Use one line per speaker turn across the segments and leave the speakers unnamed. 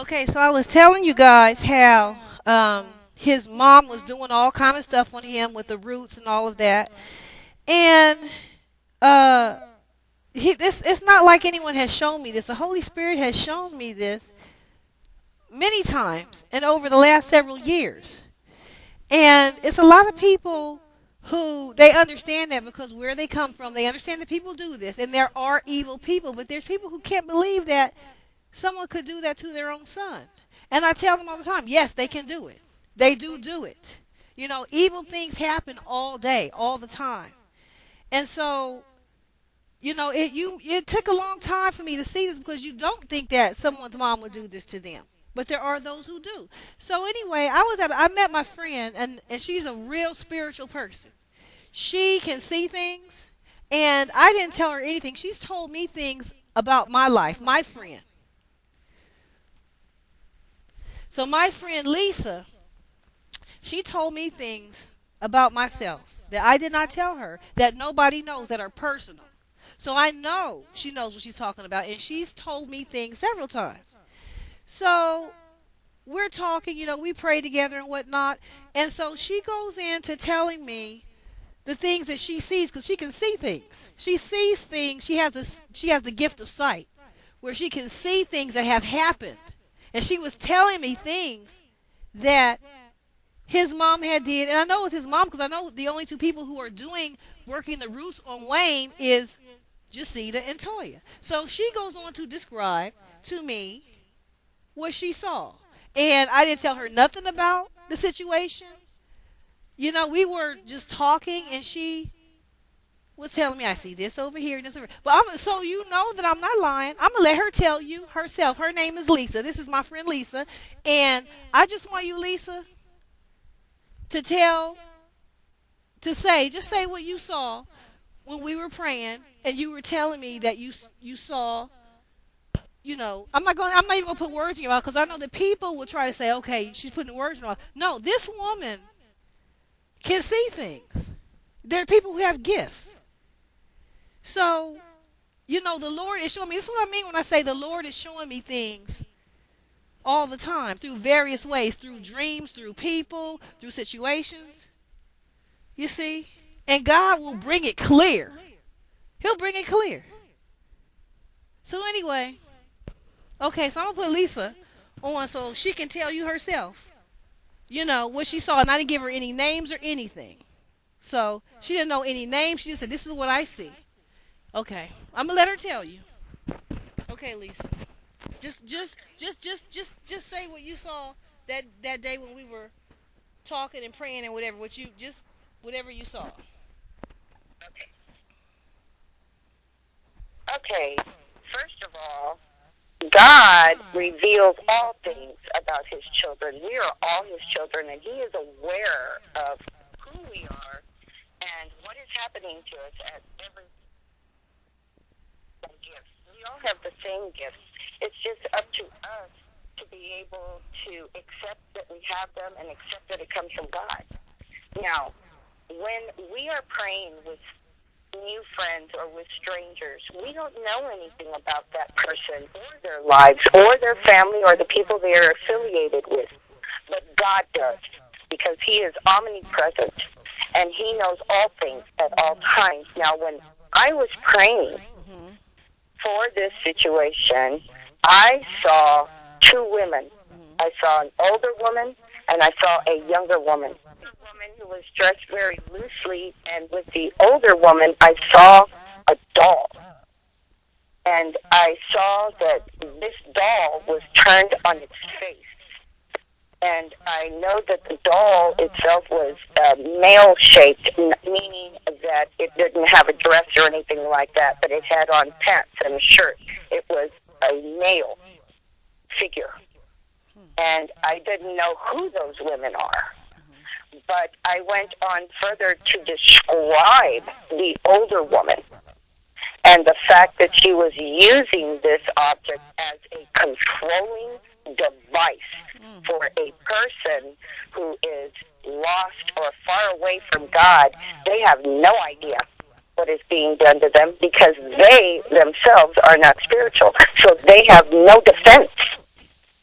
Okay, so I was telling you guys how his mom was doing all kind of stuff on him with the roots and all of that, and uh, this it's not like anyone has shown me this. The Holy Spirit has shown me this many times and over the last several years, and it's a lot of people who they understand that because where they come from, they understand that people do this, and there are evil people, but there's people who can't believe that someone could do that to their own son. And I tell them all the time, yes, they can do it. They do it. You know, evil things happen all day, all the time. And so, it took a long time for me to see this because you don't think that someone's mom would do this to them. But there are those who do. So anyway, I met my friend, and she's a real spiritual person. She can see things, and I didn't tell her anything. She's told me things about my life, my friend. So my friend Lisa, she told me things about myself that I did not tell her, that nobody knows, that are personal. So I know she knows what she's talking about, and she's told me things several times. So we're talking, we pray together and whatnot, and so she goes into telling me the things that she sees because she can see things. She sees things. She has the gift of sight, where she can see things that have happened. And she was telling me things that his mom had did. And I know it's his mom because I know the only two people who are working the roots on Wayne is Jacita and Toya. So she goes on to describe to me what she saw. And I didn't tell her nothing about the situation. We were just talking, and she was telling me, I see this over here and this over here. But so you know that I'm not lying. I'm going to let her tell you herself. Her name is Lisa. This is my friend Lisa. And I just want you, Lisa, to just say what you saw when we were praying and you were telling me that you saw, I'm not even going to put words in your mouth because I know that people will try to say, okay, she's putting words in her mouth. No, this woman can see things. There are people who have gifts. So, the Lord is showing me. This is what I mean when I say the Lord is showing me things all the time through various ways, through dreams, through people, through situations. You see? And God will bring it clear. He'll bring it clear. So anyway, okay, so I'm going to put Lisa on so she can tell you herself, what she saw. And I didn't give her any names or anything. So she didn't know any names. She just said, this is what I see. Okay, I'm gonna let her tell you. Okay, Lisa. Just say what you saw that day when we were talking and praying and whatever. Whatever you saw.
Okay. Okay. First of all, God reveals all things about His children. We are all His children, and He is aware of who we are and what is happening to us at every gifts. We all have the same gifts. It's just up to us to be able to accept that we have them and accept that it comes from God. Now, when we are praying with new friends or with strangers, we don't know anything about that person or their lives or their family or the people they are affiliated with. But God does, because He is omnipresent and He knows all things at all times. Now, when I was praying for this situation, I saw two women. I saw an older woman and I saw a younger woman. The woman who was dressed very loosely, and with the older woman, I saw a doll. And I saw that this doll was turned on its face. And I know that the doll itself was male-shaped, meaning that it didn't have a dress or anything like that, but it had on pants and a shirt. It was a male figure. And I didn't know who those women are. But I went on further to describe the older woman and the fact that she was using this object as a controlling device for a person who is lost or far away from God. They have no idea what is being done to them because they themselves are not spiritual. So they have no defense.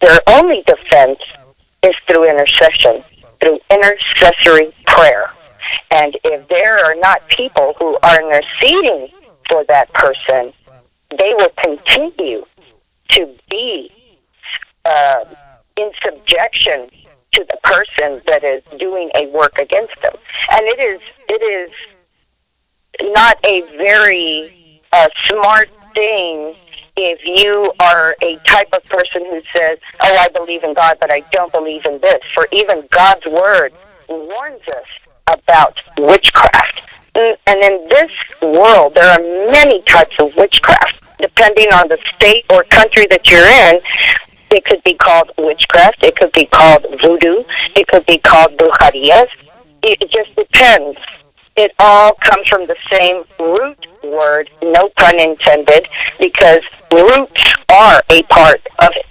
Their only defense is through intercession, through intercessory prayer. And if there are not people who are interceding for that person, they will continue to be in subjection to the person that is doing a work against them. And it is not a very smart thing if you are a type of person who says, oh, I believe in God, but I don't believe in this. For even God's word warns us about witchcraft. And in this world, there are many types of witchcraft. Depending on the state or country that you're in, it could be called witchcraft, it could be called voodoo, it could be called brujerías. It just depends. It all comes from the same root word, no pun intended, because roots are a part of it.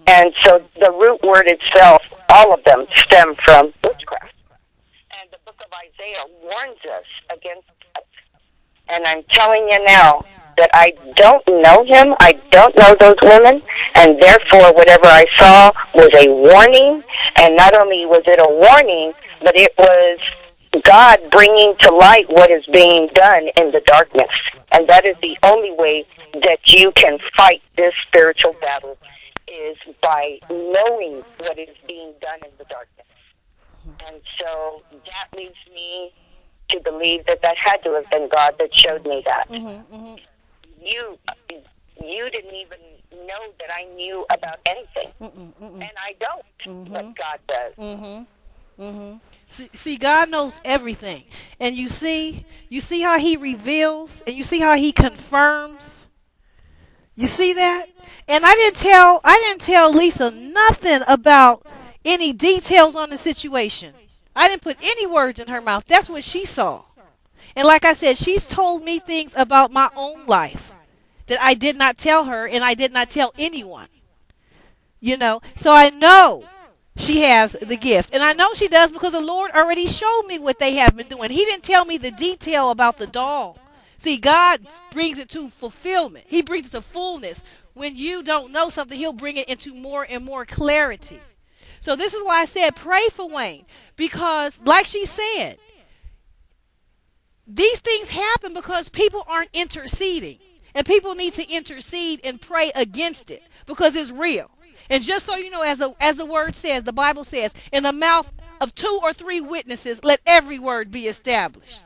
And so the root word itself, all of them stem from witchcraft. And the book of Isaiah warns us against that. And I'm telling you now that I don't know him, I don't know those women, and therefore whatever I saw was a warning. And not only was it a warning, but it was God bringing to light what is being done in the darkness. And that is the only way that you can fight this spiritual battle, is by knowing what is being done in the darkness. And so that leads me to believe that that had to have been God that showed me that. You didn't even know that I knew about anything. And I don't, but God does.
See, God knows everything, and you see how He reveals, and you see how He confirms. You see that? And I didn't tell Lisa nothing about any details on the situation. I didn't put any words in her mouth. That's what she saw. And like I said, she's told me things about my own life that I did not tell her, and I did not tell anyone. So I know she has the gift. And I know she does because the Lord already showed me what they have been doing. He didn't tell me the detail about the doll. See, God brings it to fulfillment. He brings it to fullness. When you don't know something, He'll bring it into more and more clarity. So this is why I said pray for Wayne. Because like she said, these things happen because people aren't interceding. And people need to intercede and pray against it because it's real. And just so you know, as the word says, the Bible says, in the mouth of 2 or 3 witnesses, let every word be established.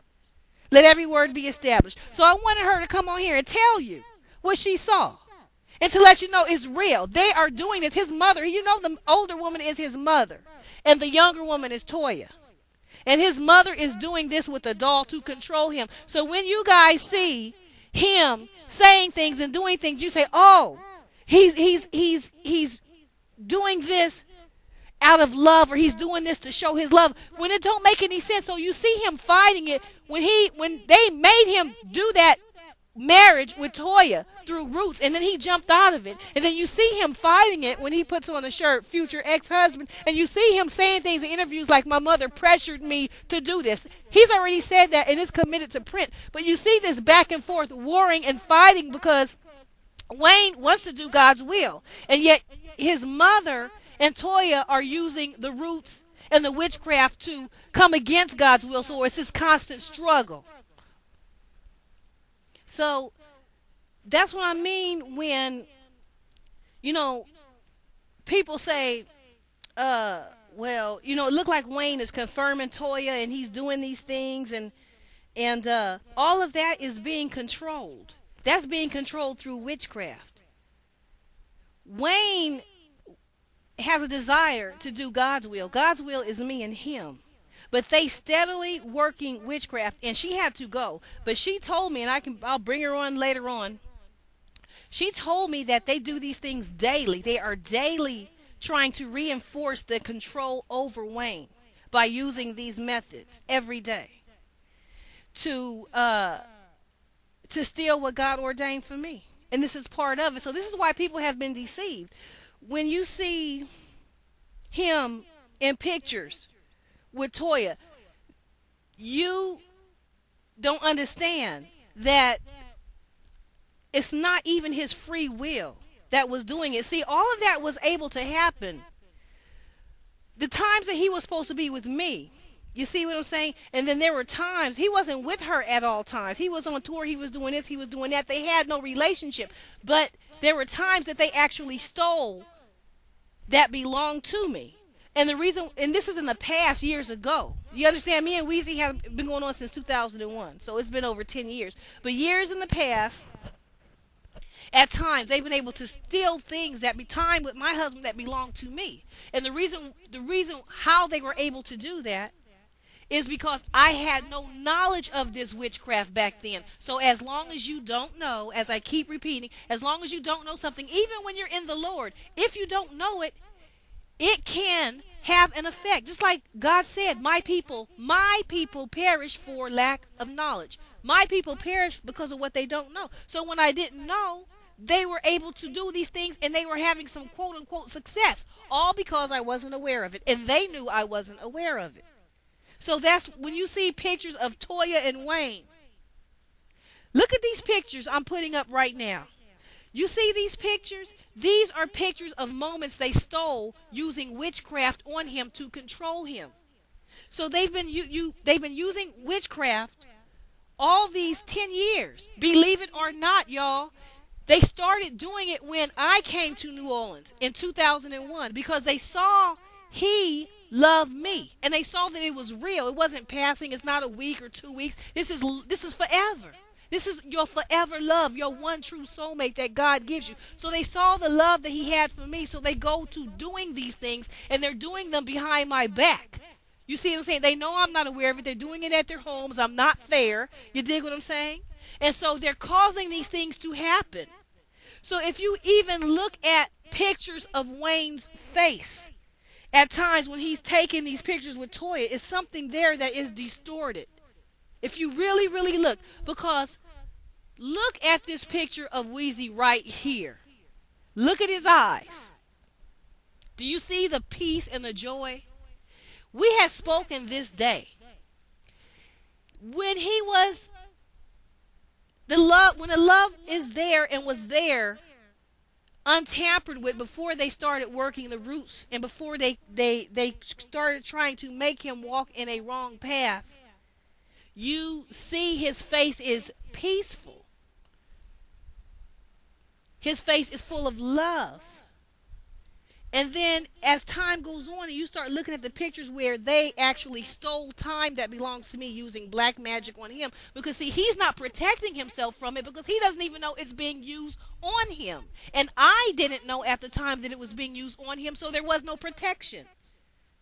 Let every word be established. So I wanted her to come on here and tell you what she saw. And to let you know it's real. They are doing this. His mother, the older woman is his mother. And the younger woman is Toya. And his mother is doing this with a doll to control him. So when you guys see him saying things and doing things, you say, oh, he's doing this out of love, or he's doing this to show his love, when it don't make any sense. So you see him fighting it when they made him do that marriage with Toya through roots, and then he jumped out of it. And then you see him fighting it when he puts on the shirt future ex-husband, and you see him saying things in interviews like, my mother pressured me to do this. He's already said that and is committed to print. But you see this back and forth warring and fighting because Wayne wants to do God's will, and yet his mother and Toya are using the roots and the witchcraft to come against God's will. So it's this constant struggle. So that's what I mean when, people say, well, it looked like Wayne is confirming Toya and he's doing these things, and all of that is being controlled. That's being controlled through witchcraft. Wayne has a desire to do God's will. God's will is me and him. But they steadily working witchcraft, and she had to go. But she told me, and I'll bring her on later on. She told me that they do these things daily. They are daily trying to reinforce the control over Wayne by using these methods every day to steal what God ordained for me. And this is part of it. So this is why people have been deceived. When you see him in pictures with Toya, you don't understand that it's not even his free will. that was doing it. See, all of that was able to happen the times that he was supposed to be with me. You see what I'm saying? And then there were times he wasn't with her at all times. He was on tour, he was doing this, he was doing that. They had no relationship. But there were times that they actually stole that belonged to me. And the reason, and this is in the past years ago. You understand? Me and Weezy have been going on since 2001. So it's been over 10 years. But years in the past, at times they've been able to steal things that be time with my husband that belonged to me. And the reason how they were able to do that is because I had no knowledge of this witchcraft back then. So as long as you don't know, as I keep repeating, as long as you don't know something, even when you're in the Lord, if you don't know it, it can have an effect. Just like God said, my people perish for lack of knowledge. My people perish because of what they don't know. So when I didn't know, they were able to do these things and they were having some quote unquote success, all because I wasn't aware of it. And they knew I wasn't aware of it. So that's when you see pictures of Toya and Wayne. Look at these pictures I'm putting up right now. You see these pictures? These are pictures of moments they stole using witchcraft on him to control him. So they've been they've been using witchcraft all these 10 years. Believe it or not, y'all. They started doing it when I came to New Orleans in 2001 because they saw he loved me and they saw that it was real. It wasn't passing. It's not a week or 2 weeks. This is forever. This is your forever love, your one true soulmate that God gives you. So they saw the love that he had for me, so they go to doing these things, and they're doing them behind my back. You see what I'm saying? They know I'm not aware of it. They're doing it at their homes. I'm not there. You dig what I'm saying? And so they're causing these things to happen. So if you even look at pictures of Wayne's face, at times when he's taking these pictures with Toya, it's something there that is distorted. If you really, really look, because look at this picture of Weezy right here. Look at his eyes. Do you see the peace and the joy? We had spoken this day. When he was, when the love is there and was there, untampered with before they started working the roots and before they started trying to make him walk in a wrong path, you see his face is peaceful. His face is full of love. And then as time goes on and you start looking at the pictures where they actually stole time that belongs to me using black magic on him, because see, he's not protecting himself from it because he doesn't even know it's being used on him. And I didn't know at the time that it was being used on him, so there was no protection.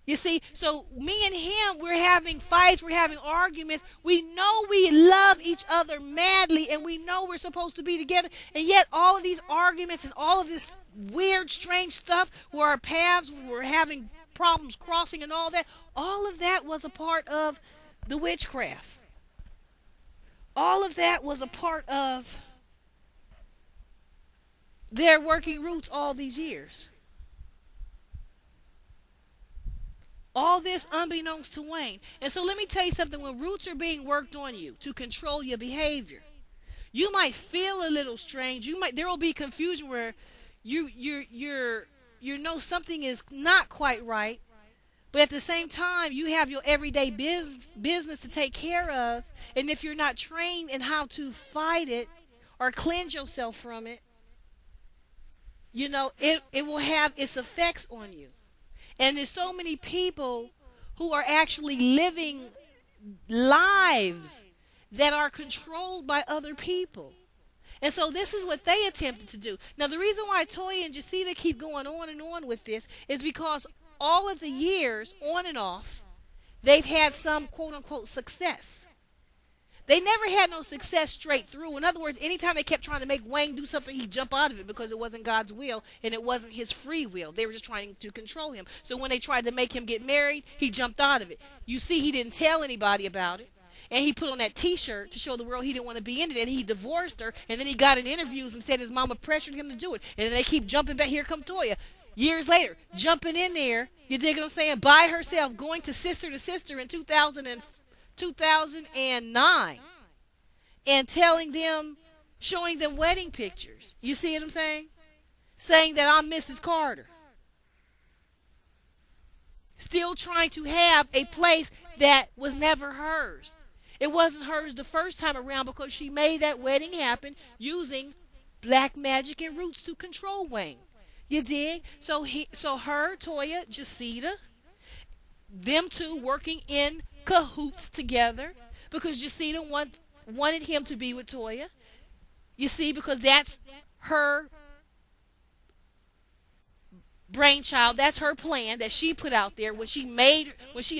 You see, so me and him, we're having fights, we're having arguments. We know we love each other madly, and we know we're supposed to be together. And yet all of these arguments and all of this weird, strange stuff where our paths were having problems crossing and all of that was a part of the witchcraft. All of that was a part of their working roots all these years. All this unbeknownst to Wayne. And so let me tell you something. When roots are being worked on you to control your behavior, you might feel a little strange. There will be confusion where you know something is not quite right, but at the same time you have your everyday business to take care of. And if you're not trained in how to fight it or cleanse yourself from it, you know, it will have its effects on you. And there's so many people who are actually living lives that are controlled by other people. And so this is what they attempted to do. Now, the reason why Toya and Jacita keep going on and on with this is because all of the years, on and off, they've had some quote-unquote success. They never had no success straight through. In other words, anytime they kept trying to make Wayne do something, he'd jump out of it because it wasn't God's will and it wasn't his free will. They were just trying to control him. So when they tried to make him get married, he jumped out of it. You see, he didn't tell anybody about it. And he put on that T-shirt to show the world he didn't want to be in it. And he divorced her. And then he got in interviews and said his mama pressured him to do it. And then they keep jumping back. Here come Toya. Years later, jumping in there, you dig what I'm saying, by herself, going to sister in 2009. And telling them, showing them wedding pictures. You see what I'm saying? saying that I'm Mrs. Carter, still trying to have a place that was never hers. It wasn't hers the first time around because she made that wedding happen using black magic and roots to control Wayne. You dig? So her, Toya, Jacita, them two working in cahoots together because Jacita wanted him to be with Toya. You see, because that's her brainchild. That's her plan that she put out there when she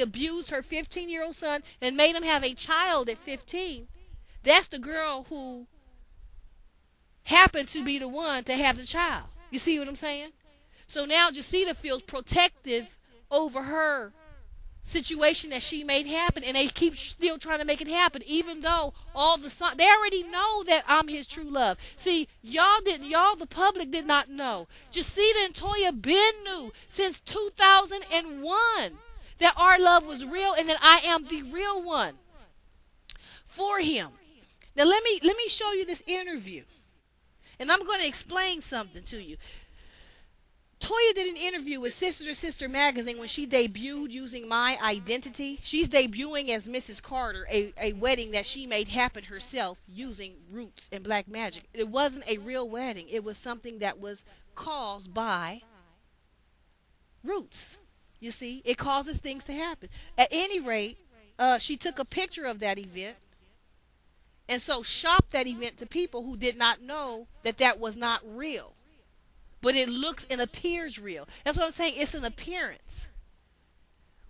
abused her 15-year-old son and made him have a child at 15. That's the girl who happened to be the one to have the child. You see what I'm saying? So now Jacita feels protective over her situation that she made happen, and they keep still trying to make it happen, even though all the son, they already know that I'm his true love. See, y'all the public did not know. Jacita and Toya been knew since 2001 that our love was real and that I am the real one for him. Now let me show you this interview, and I'm going to explain something to you. Toya did an interview with Sister to Sister magazine when she debuted using my identity. She's debuting as Mrs. Carter, a wedding that she made happen herself using roots and black magic. It wasn't a real wedding. It was something that was caused by roots. You see, it causes things to happen. At any rate, she took a picture of that event and so shopped that event to people who did not know that that was not real. But it looks and appears real. That's what I'm saying. It's an appearance.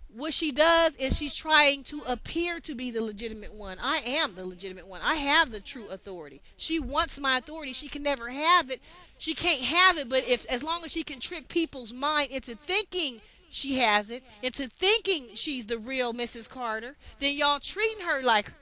What she does is she's trying to appear to be the legitimate one. I am the legitimate one. I have the true authority. She wants my authority. She can never have it. She can't have it, but as long as she can trick people's mind into thinking she has it, into thinking she's the real Mrs. Carter, then y'all treating her like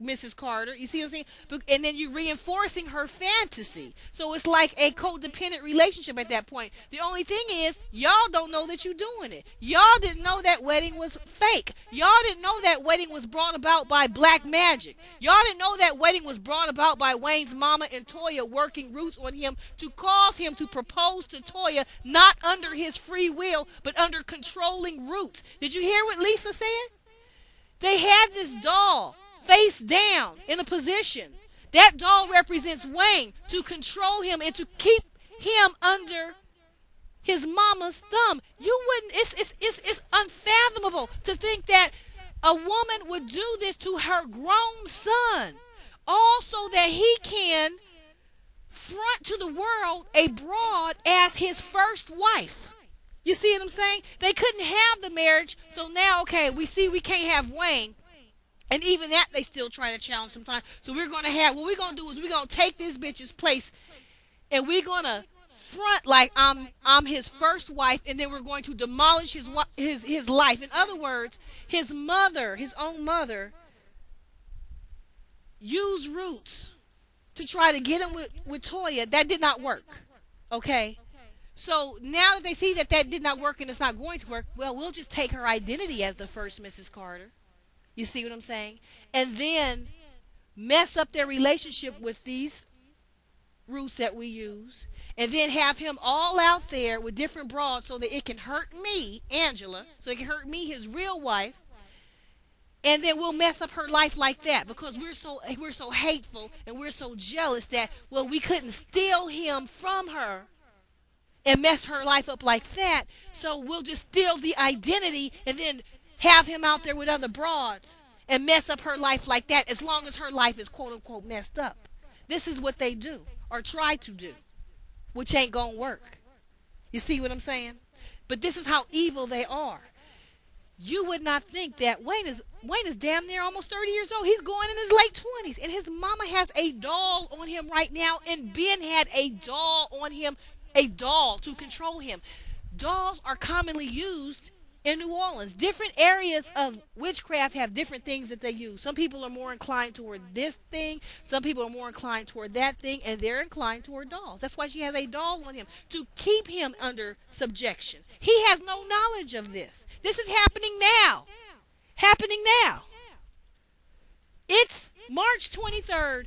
Mrs. Carter. You see what I'm saying? And then you're reinforcing her fantasy. So it's like a codependent relationship at that point. The only thing is, y'all don't know that you're doing it. Y'all didn't know that wedding was fake. Y'all didn't know that wedding was brought about by black magic. Y'all didn't know that wedding was brought about by Wayne's mama and Toya working roots on him to cause him to propose to Toya, not under his free will, but under controlling roots. Did you hear what Lisa said? They had this doll face down in a position. That doll represents Wayne to control him and to keep him under his mama's thumb. You wouldn't, it's unfathomable to think that a woman would do this to her grown son, all so that he can front to the world a broad as his first wife. You see what I'm saying? They couldn't have the marriage, so now, okay, we see we can't have Wayne. And even that they still try to challenge sometimes. So we're going to have, what we're going to do is we're going to take this bitch's place and we're going to front like I'm his first wife, and then we're going to demolish his life. In other words, his own mother, used roots to try to get him with Toya. That did not work. Okay? So now that they see that did not work and it's not going to work, well, we'll just take her identity as the first Mrs. Carter. You see what I'm saying? And then mess up their relationship with these roots that we use. And then have him all out there with different broads so that it can hurt me, Angela, so it can hurt me, his real wife. And then we'll mess up her life like that because we're so hateful and we're so jealous that, well, we couldn't steal him from her and mess her life up like that. So we'll just steal the identity and then have him out there with other broads and mess up her life like that, as long as her life is quote unquote messed up. This is what they do or try to do, which ain't gonna work. You see what I'm saying? But this is how evil they are. You would not think that Wayne is damn near almost 30 years old. He's going in his late 20s, and his mama has a doll on him right now, and Ben had a doll on him, a doll to control him. Dolls are commonly used in New Orleans. Different areas of witchcraft have different things that they use. Some people are more inclined toward this thing. Some people are more inclined toward that thing, and they're inclined toward dolls. That's why she has a doll on him, to keep him under subjection. He has no knowledge of this. This is happening now. Happening now. It's March 23rd,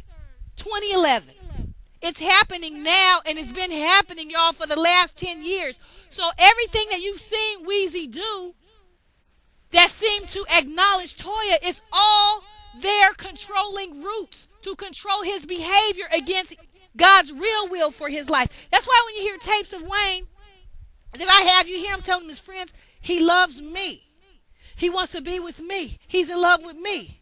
2011. It's happening now, and it's been happening, y'all, for the last 10 years. So everything that you've seen Weezy do that seem to acknowledge Toya, it's all their controlling roots to control his behavior against God's real will for his life. That's why when you hear tapes of Wayne that I have, you hear him telling his friends, he loves me. He wants to be with me. He's in love with me.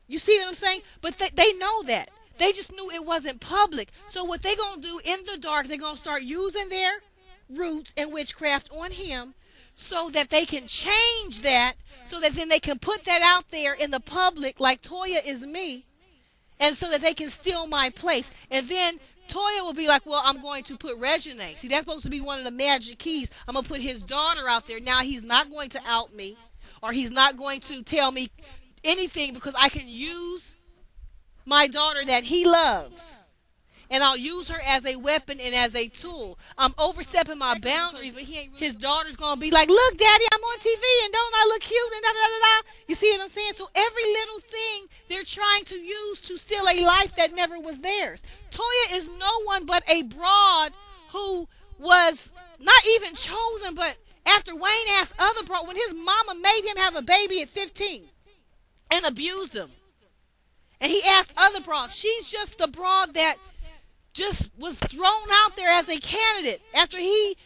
You see what I'm saying? But they know that. They just knew it wasn't public. So what they going to do in the dark, they're going to start using their roots and witchcraft on him so that they can change that, so that then they can put that out there in the public like Toya is me, and so that they can steal my place. And then Toya will be like, well, I'm going to put Regine. See, that's supposed to be one of the magic keys. I'm going to put his daughter out there. Now he's not going to out me, or he's not going to tell me anything, because I can use my daughter that he loves, and I'll use her as a weapon and as a tool. I'm overstepping my boundaries, but his daughter's going to be like, look, Daddy, I'm on TV, and don't I look cute, and da-da-da-da. You see what I'm saying? So every little thing they're trying to use to steal a life that never was theirs. Toya is no one but a broad who was not even chosen, but after Wayne asked other broad, when his mama made him have a baby at 15 and abused him, and he asked other broads, she's just the broad that just was thrown out there as a candidate after he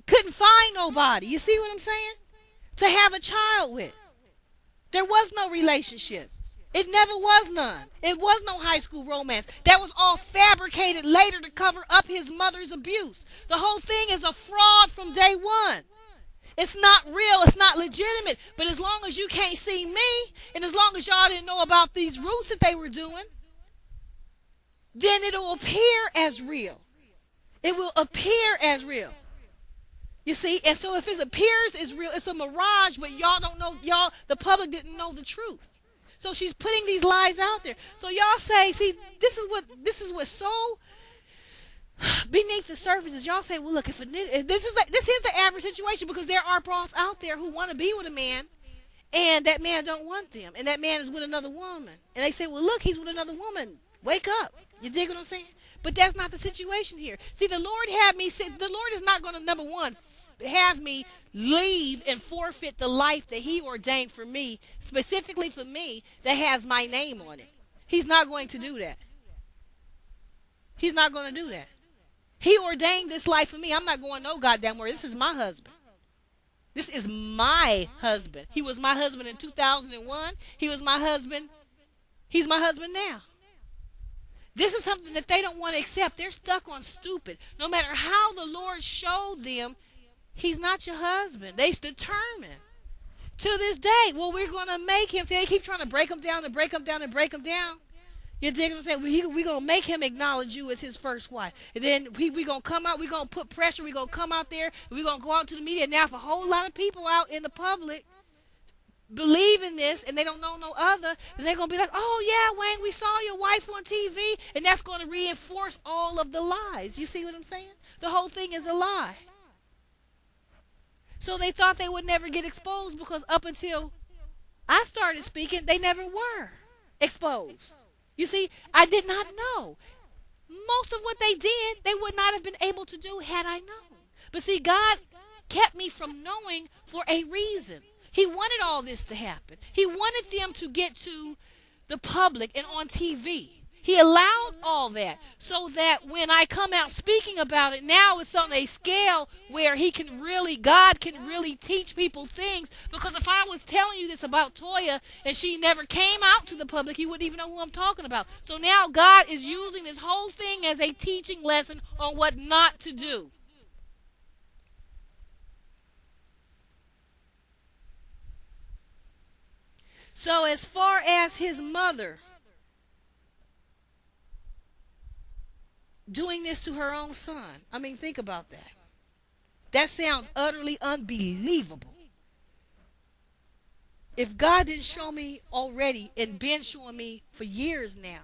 couldn't find nobody. You see what I'm saying? To have a child with. There was no relationship. It never was none. It was no high school romance. That was all fabricated later to cover up his mother's abuse. The whole thing is a fraud from day one. It's not real. It's not legitimate. But as long as you can't see me, and as long as y'all didn't know about these roots that they were doing, then it'll appear as real. It will appear as real. You see? And so if it appears as real, it's a mirage, but y'all don't know, the public didn't know the truth. So she's putting these lies out there. So y'all say, see, this is what's so beneath the surface is y'all say, well, look, if this is the average situation, because there are bras out there who want to be with a man, and that man don't want them, and that man is with another woman, and they say, well, look, he's with another woman. Wake up. You dig what I'm saying? But that's not the situation here. See, the Lord is not going to, number one, have me leave and forfeit the life that he ordained for me, specifically for me, that has my name on it. He's not going to do that. He's not going to do that. He ordained this life for me. I'm not going no goddamn where. This is my husband. This is my husband. He was my husband in 2001. He was my husband. He's my husband now. This is something that they don't want to accept. They're stuck on stupid. No matter how the Lord showed them, he's not your husband. They're determined. To this day, well, we're going to make him. See, they keep trying to break him down and break him down and break him down. You dig what I'm saying? We're going to make him acknowledge you as his first wife. And then we're going to come out. We're going to put pressure. We're going to come out there. We're going to go out to the media. Now, if a whole lot of people out in the public believe in this and they don't know no other, then they're going to be like, oh, yeah, Wayne, we saw your wife on TV. And that's going to reinforce all of the lies. You see what I'm saying? The whole thing is a lie. So they thought they would never get exposed, because up until I started speaking, they never were exposed. You see, I did not know. Most of what they did, they would not have been able to do had I known. But see, God kept me from knowing for a reason. He wanted all this to happen. He wanted them to get to the public and on TV. He allowed all that so that when I come out speaking about it, now it's on a scale where God can really teach people things. Because if I was telling you this about Toya and she never came out to the public, you wouldn't even know who I'm talking about. So now God is using this whole thing as a teaching lesson on what not to do. So as far as his mother doing this to her own son, I mean, think about that. That sounds utterly unbelievable. If God didn't show me already and been showing me for years now,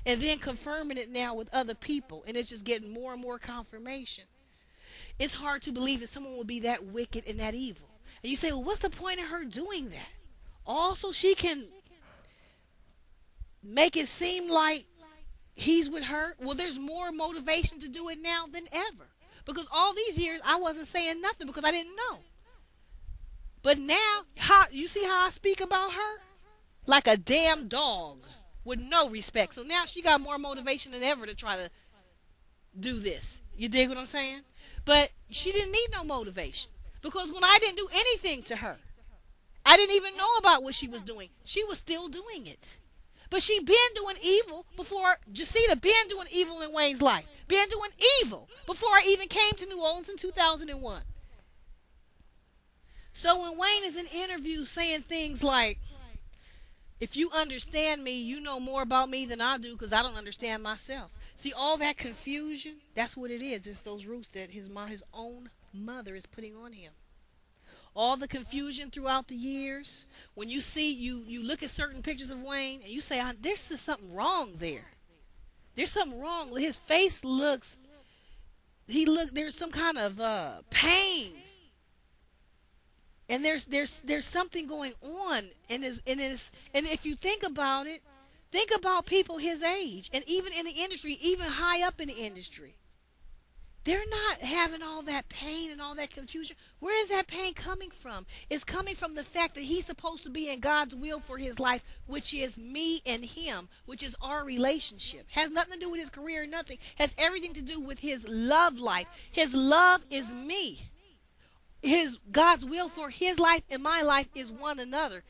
and then confirming it now with other people, and it's just getting more and more confirmation, it's hard to believe that someone would be that wicked and that evil. And you say, well, what's the point of her doing that? Also, she can make it seem like he's with her. Well, there's more motivation to do it now than ever. Because all these years I wasn't saying nothing because I didn't know. But now, how you see how I speak about her? Like a damn dog with no respect. So now she got more motivation than ever to try to do this. You dig what I'm saying? But she didn't need no motivation. Because when I didn't do anything to her, I didn't even know about what she was doing. She was still doing it. But she been doing evil before. Jacita been doing evil in Wayne's life. Been doing evil before I even came to New Orleans in 2001. So when Wayne is in interviews saying things like, if you understand me, you know more about me than I do because I don't understand myself. See, all that confusion, that's what it is. It's those roots that his own mother is putting on him. All the confusion throughout the years. When you see, you look at certain pictures of Wayne and you say, there's just something wrong there. There's something wrong. His face there's some kind of pain. And there's something going on, and if you think about it, think about people his age, and even in the industry, even high up in the industry, they're not having all that pain and all that confusion. Where is that pain coming from? It's coming from the fact that he's supposed to be in God's will for his life, which is me and him, which is our relationship. Has nothing to do with his career or nothing. Has everything to do with his love life. His love is me. God's will for his life and my life is one another.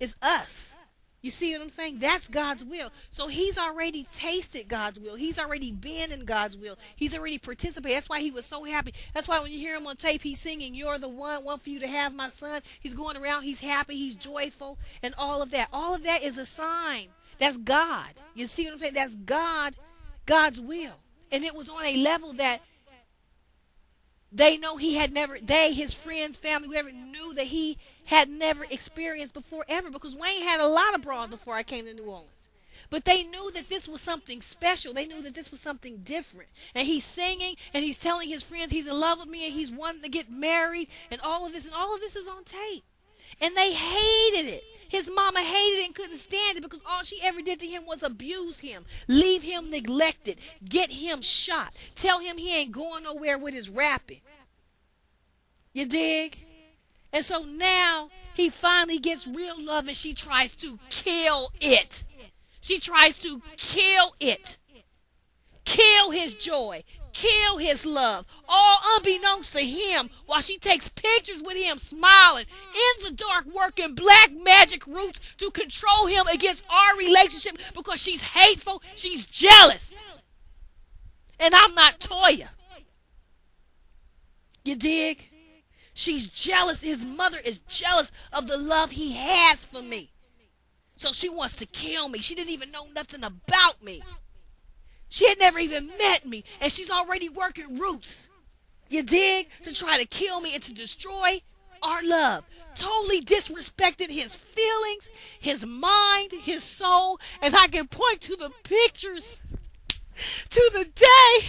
It's us. You see what I'm saying? That's God's will. So he's already tasted God's will. He's already been in God's will. He's already participated. That's why he was so happy. That's why when you hear him on tape, he's singing, "You're the one for you to have, my son." He's going around, he's happy, he's joyful, and all of that. All of that is a sign. That's God. You see what I'm saying? That's God, God's will. And it was on a level that they know his friends, family, whoever knew that he had never experienced before ever. Because Wayne had a lot of bras before I came to New Orleans. But they knew that this was something special. They knew that this was something different. And he's singing and he's telling his friends he's in love with me and he's wanting to get married and all of this. And all of this is on tape. And they hated it. His mama hated it and couldn't stand it because all she ever did to him was abuse him, leave him neglected, get him shot, tell him he ain't going nowhere with his rapping. You dig? And so now he finally gets real love and she tries to kill it. She tries to kill it. Kill his joy. Kill his love. All unbeknownst to him while she takes pictures with him smiling in the dark working black magic roots to control him against our relationship because she's hateful. She's jealous. And I'm not Toya. You dig? She's jealous. His mother is jealous of the love he has for me. So she wants to kill me. She didn't even know nothing about me. She had never even met me, and she's already working roots. You dig? To try to kill me and to destroy our love. Totally disrespected his feelings, his mind, his soul, and I can point to the pictures to the day.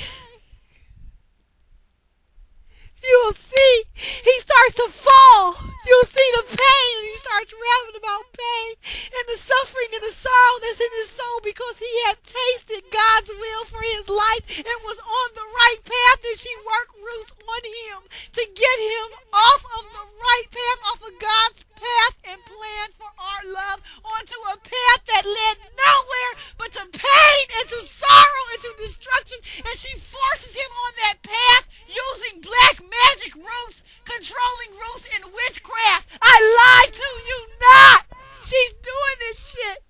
You'll see he starts to fall. You'll see the pain, and he starts rapping about pain and the suffering and the sorrow that's in his soul because he had tasted God's will for his life and was on the right path, and she worked roots on him to get him off of the right path, off of God's path and plan for our love, onto a path that led nowhere but to pain and to sorrow and to destruction, and she forces him on that path using black magic roots, controlling roots in witchcraft. I lied to you not. She's doing this shit.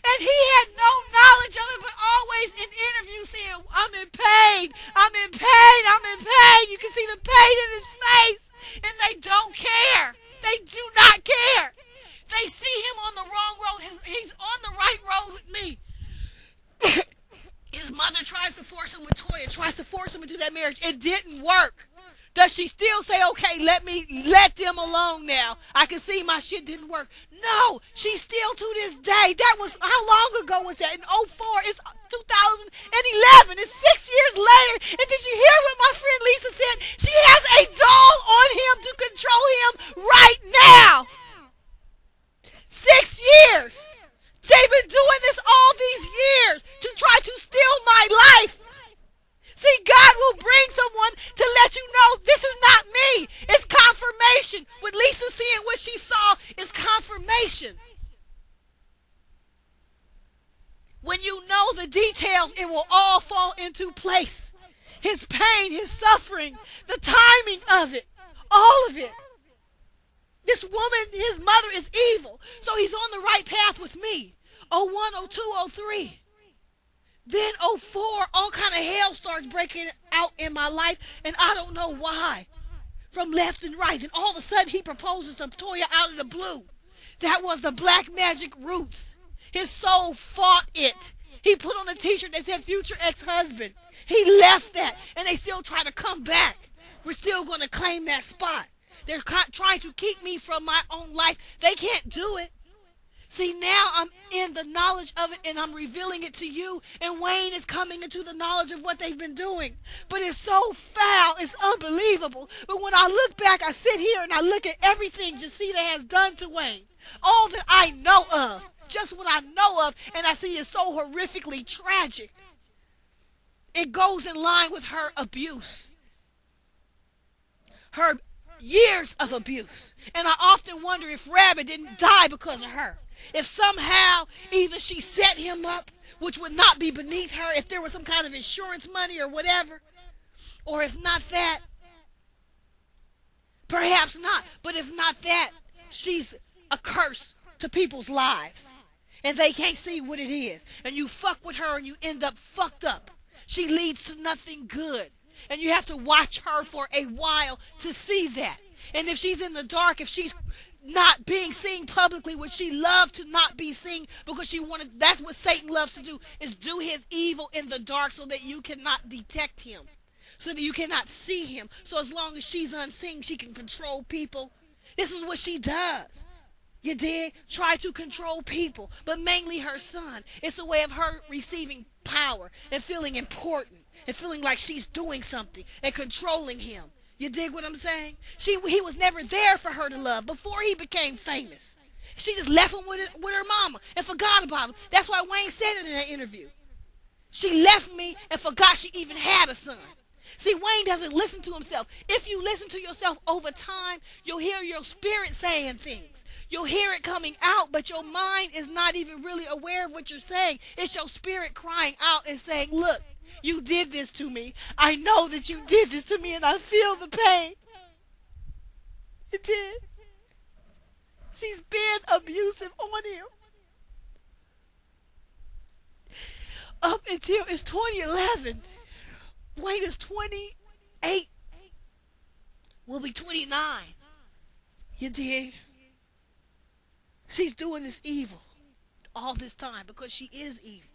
And he had no knowledge of it, but always in interviews saying, "I'm in pain, I'm in pain, I'm in pain." You can see the pain in his face. And they don't care. They do not care. They see him on the wrong road. He's on the right road with me. His mother tries to force him with Toya, tries to force him into that marriage. It didn't work. Does she still say, "Okay, let them alone now. I can see my shit didn't work"? No, she still to this day. That was, how long ago was that? In 04, it's 2011. It's 6 years later. And did you hear what my friend Lisa said? She has a doll on him to control him right now. 6 years. They've been doing this all into place. His pain, his suffering, the timing of it, all of it. This woman, his mother is evil. So he's on the right path with me. Oh 01, oh 02, oh 03. Then oh 04, all kind of hell starts breaking out in my life, and I don't know why. From left and right, and all of a sudden he proposes to Toya out of the blue. That was the black magic roots. His soul fought it. He put on a t-shirt that said future ex-husband. He left that, and they still try to come back. We're still going to claim that spot. They're trying to keep me from my own life. They can't do it. See, now I'm in the knowledge of it, and I'm revealing it to you, and Wayne is coming into the knowledge of what they've been doing. But it's so foul, it's unbelievable. But when I look back, I sit here and I look at everything Jacita has done to Wayne. All that I know of, just what I know of, and I see is so horrifically tragic. It goes in line with her abuse. Her years of abuse. And I often wonder if Rabbit didn't die because of her. If somehow either she set him up, which would not be beneath her if there was some kind of insurance money or whatever, or if not that, perhaps not, but if not that, she's a curse to people's lives. And they can't see what it is. And you fuck with her and you end up fucked up. She leads to nothing good. And you have to watch her for a while to see that. And if she's in the dark, if she's not being seen publicly, which she loves to not be seen because she wanted, that's what Satan loves to do, is do his evil in the dark so that you cannot detect him, so that you cannot see him. So as long as she's unseen, she can control people. This is what she does. You did try to control people, but mainly her son. It's a way of her receiving power and feeling important and feeling like she's doing something and controlling him. You dig what I'm saying? He was never there for her to love before he became famous. She just left him with her mama and forgot about him. That's why Wayne said it in that interview. She left me and forgot she even had a son. See, Wayne doesn't listen to himself. If you listen to yourself over time, you'll hear your spirit saying things. You'll hear it coming out, but your mind is not even really aware of what you're saying. It's your spirit crying out and saying, look, you did this to me. I know that you did this to me, and I feel the pain. You did. She's been abusive on him. Up until it's 2011. Wayne is 28. Will be 29. You dig? She's doing this evil all this time because she is evil.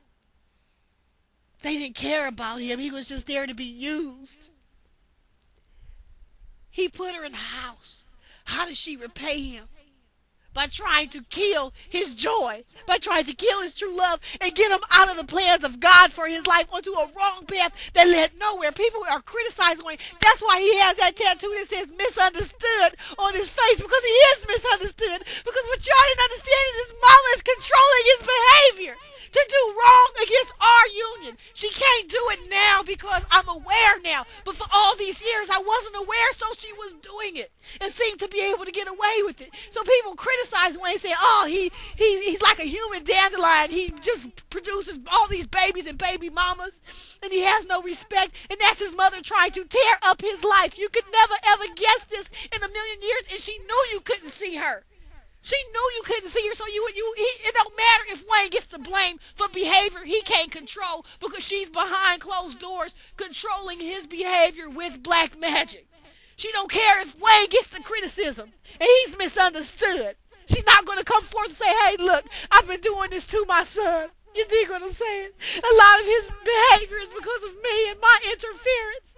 They didn't care about him. He was just there to be used. He put her in a house. How does she repay him? By trying to kill his joy, by trying to kill his true love and get him out of the plans of God for his life onto a wrong path that led nowhere. People are criticizing him. That's why he has that tattoo that says misunderstood on his face, because he is misunderstood. Because what y'all didn't understand is his mama is controlling his behavior to do wrong against our union. She can't do it now because I'm aware now. But for all these years, I wasn't aware, so she was doing it and seemed to be able to get away with it. So people criticize Wayne, say, oh, he's like a human dandelion. He just produces all these babies and baby mamas, and he has no respect. And that's his mother trying to tear up his life. You could never, ever guess this in a million years, and she knew you couldn't see her. She knew you couldn't see her, so it don't matter if Wayne gets the blame for behavior he can't control because she's behind closed doors controlling his behavior with black magic. She don't care if Wayne gets the criticism and he's misunderstood. She's not going to come forth and say, hey, look, I've been doing this to my son. You dig what I'm saying? A lot of his behavior is because of me and my interference.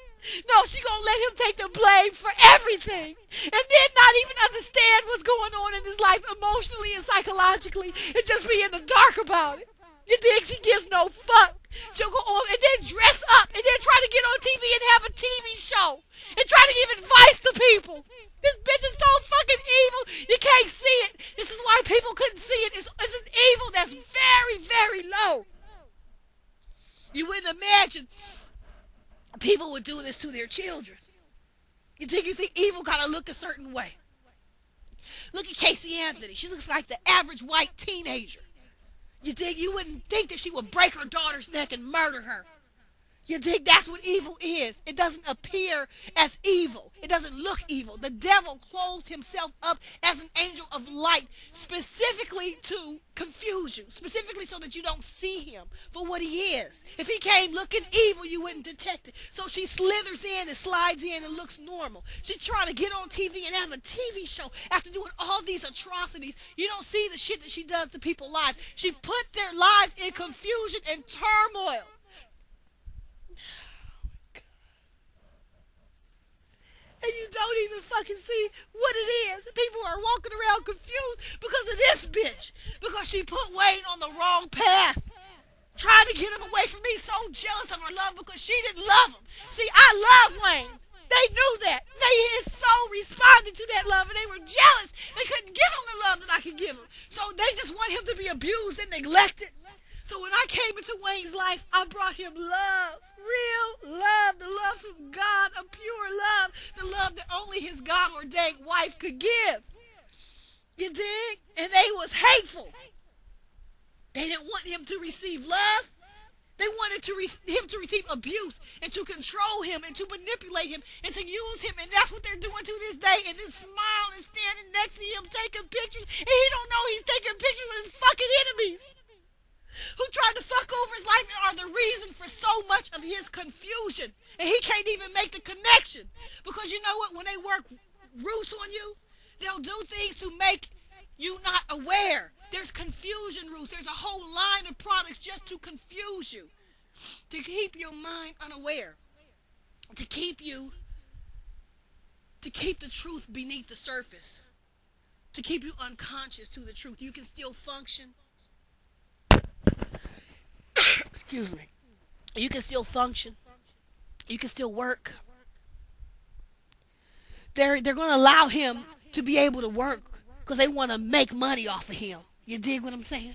No, she's going to let him take the blame for everything and then not even understand what's going on in his life emotionally and psychologically and just be in the dark about it. You think she gives no fuck? She'll go on and then dress up and then try to get on TV and have a TV show and try to give advice to people. This bitch is so fucking evil, you can't see it. This is why people couldn't see it. It's an evil that's very, very low. You wouldn't imagine people would do this to their children. You think evil gotta look a certain way. Look at Casey Anthony. She looks like the average white teenager. You wouldn't think that she would break her daughter's neck and murder her. You dig? That's what evil is. It doesn't appear as evil. It doesn't look evil. The devil clothed himself up as an angel of light specifically to confuse you, specifically so that you don't see him for what he is. If he came looking evil, you wouldn't detect it. So she slithers in and slides in and looks normal. She tried to get on TV and have a TV show after doing all these atrocities. You don't see the shit that she does to people's lives. She put their lives in confusion and turmoil. And you don't even fucking see what it is. People are walking around confused because of this bitch. Because she put Wayne on the wrong path. Trying to get him away from me. So jealous of her love because she didn't love him. See, I love Wayne. They knew that. His soul responded to that love and they were jealous. They couldn't give him the love that I could give him. So they just want him to be abused and neglected. So when I came into Wayne's life, I brought him love, real love, the love from God, a pure love, the love that only his God-ordained wife could give. You dig? And they was hateful. They didn't want him to receive love. They wanted him to receive abuse and to control him and to manipulate him and to use him. And that's what they're doing to this day. And then smile and standing next to him taking pictures. And he don't know he's taking pictures with his fucking enemies who tried to fuck over his life and are the reason for so much of his confusion. And he can't even make the connection. Because you know what? When they work roots on you, they'll do things to make you not aware. There's confusion roots. There's a whole line of products just to confuse you. To keep your mind unaware. To keep the truth beneath the surface. To keep you unconscious to the truth. You can still function. Excuse me. You can still function. You can still work. They're going to allow him to be able to work because they want to make money off of him. You dig what I'm saying?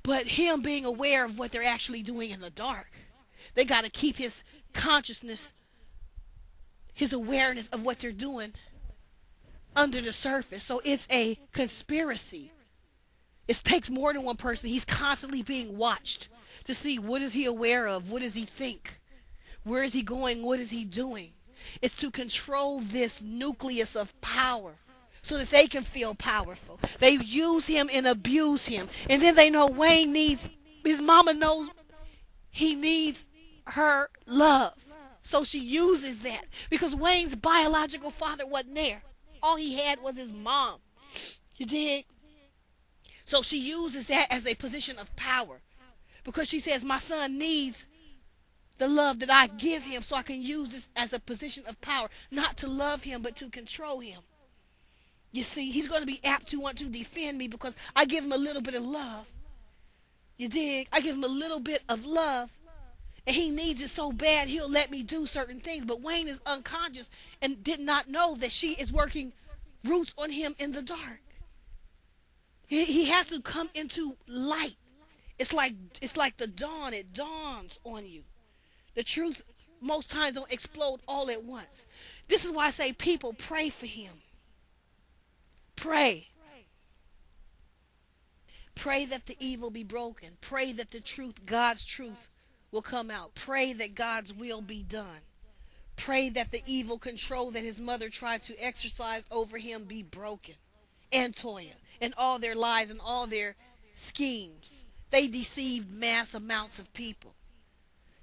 But him being aware of what they're actually doing in the dark, they got to keep his consciousness, his awareness of what they're doing under the surface. So it's a conspiracy. It takes more than one person. He's constantly being watched to see what is he aware of, what does he think, where is he going, what is he doing. It's to control this nucleus of power so that they can feel powerful. They use him and abuse him. And then they know Wayne needs, his mama knows he needs her love. So she uses that because Wayne's biological father wasn't there. All he had was his mom. You dig? So she uses that as a position of power because she says, my son needs the love that I give him so I can use this as a position of power, not to love him, but to control him. You see, he's going to be apt to want to defend me because I give him a little bit of love. You dig? I give him a little bit of love, and he needs it so bad he'll let me do certain things. But Wayne is unconscious and did not know that she is working roots on him in the dark. He has to come into light. It's like the dawn. It dawns on you. The truth most times don't explode all at once. This is why I say people pray for him. Pray. Pray that the evil be broken. Pray that the truth, God's truth, will come out. Pray that God's will be done. Pray that the evil control that his mother tried to exercise over him be broken. And Toya, and all their lies and all their schemes. They deceived mass amounts of people.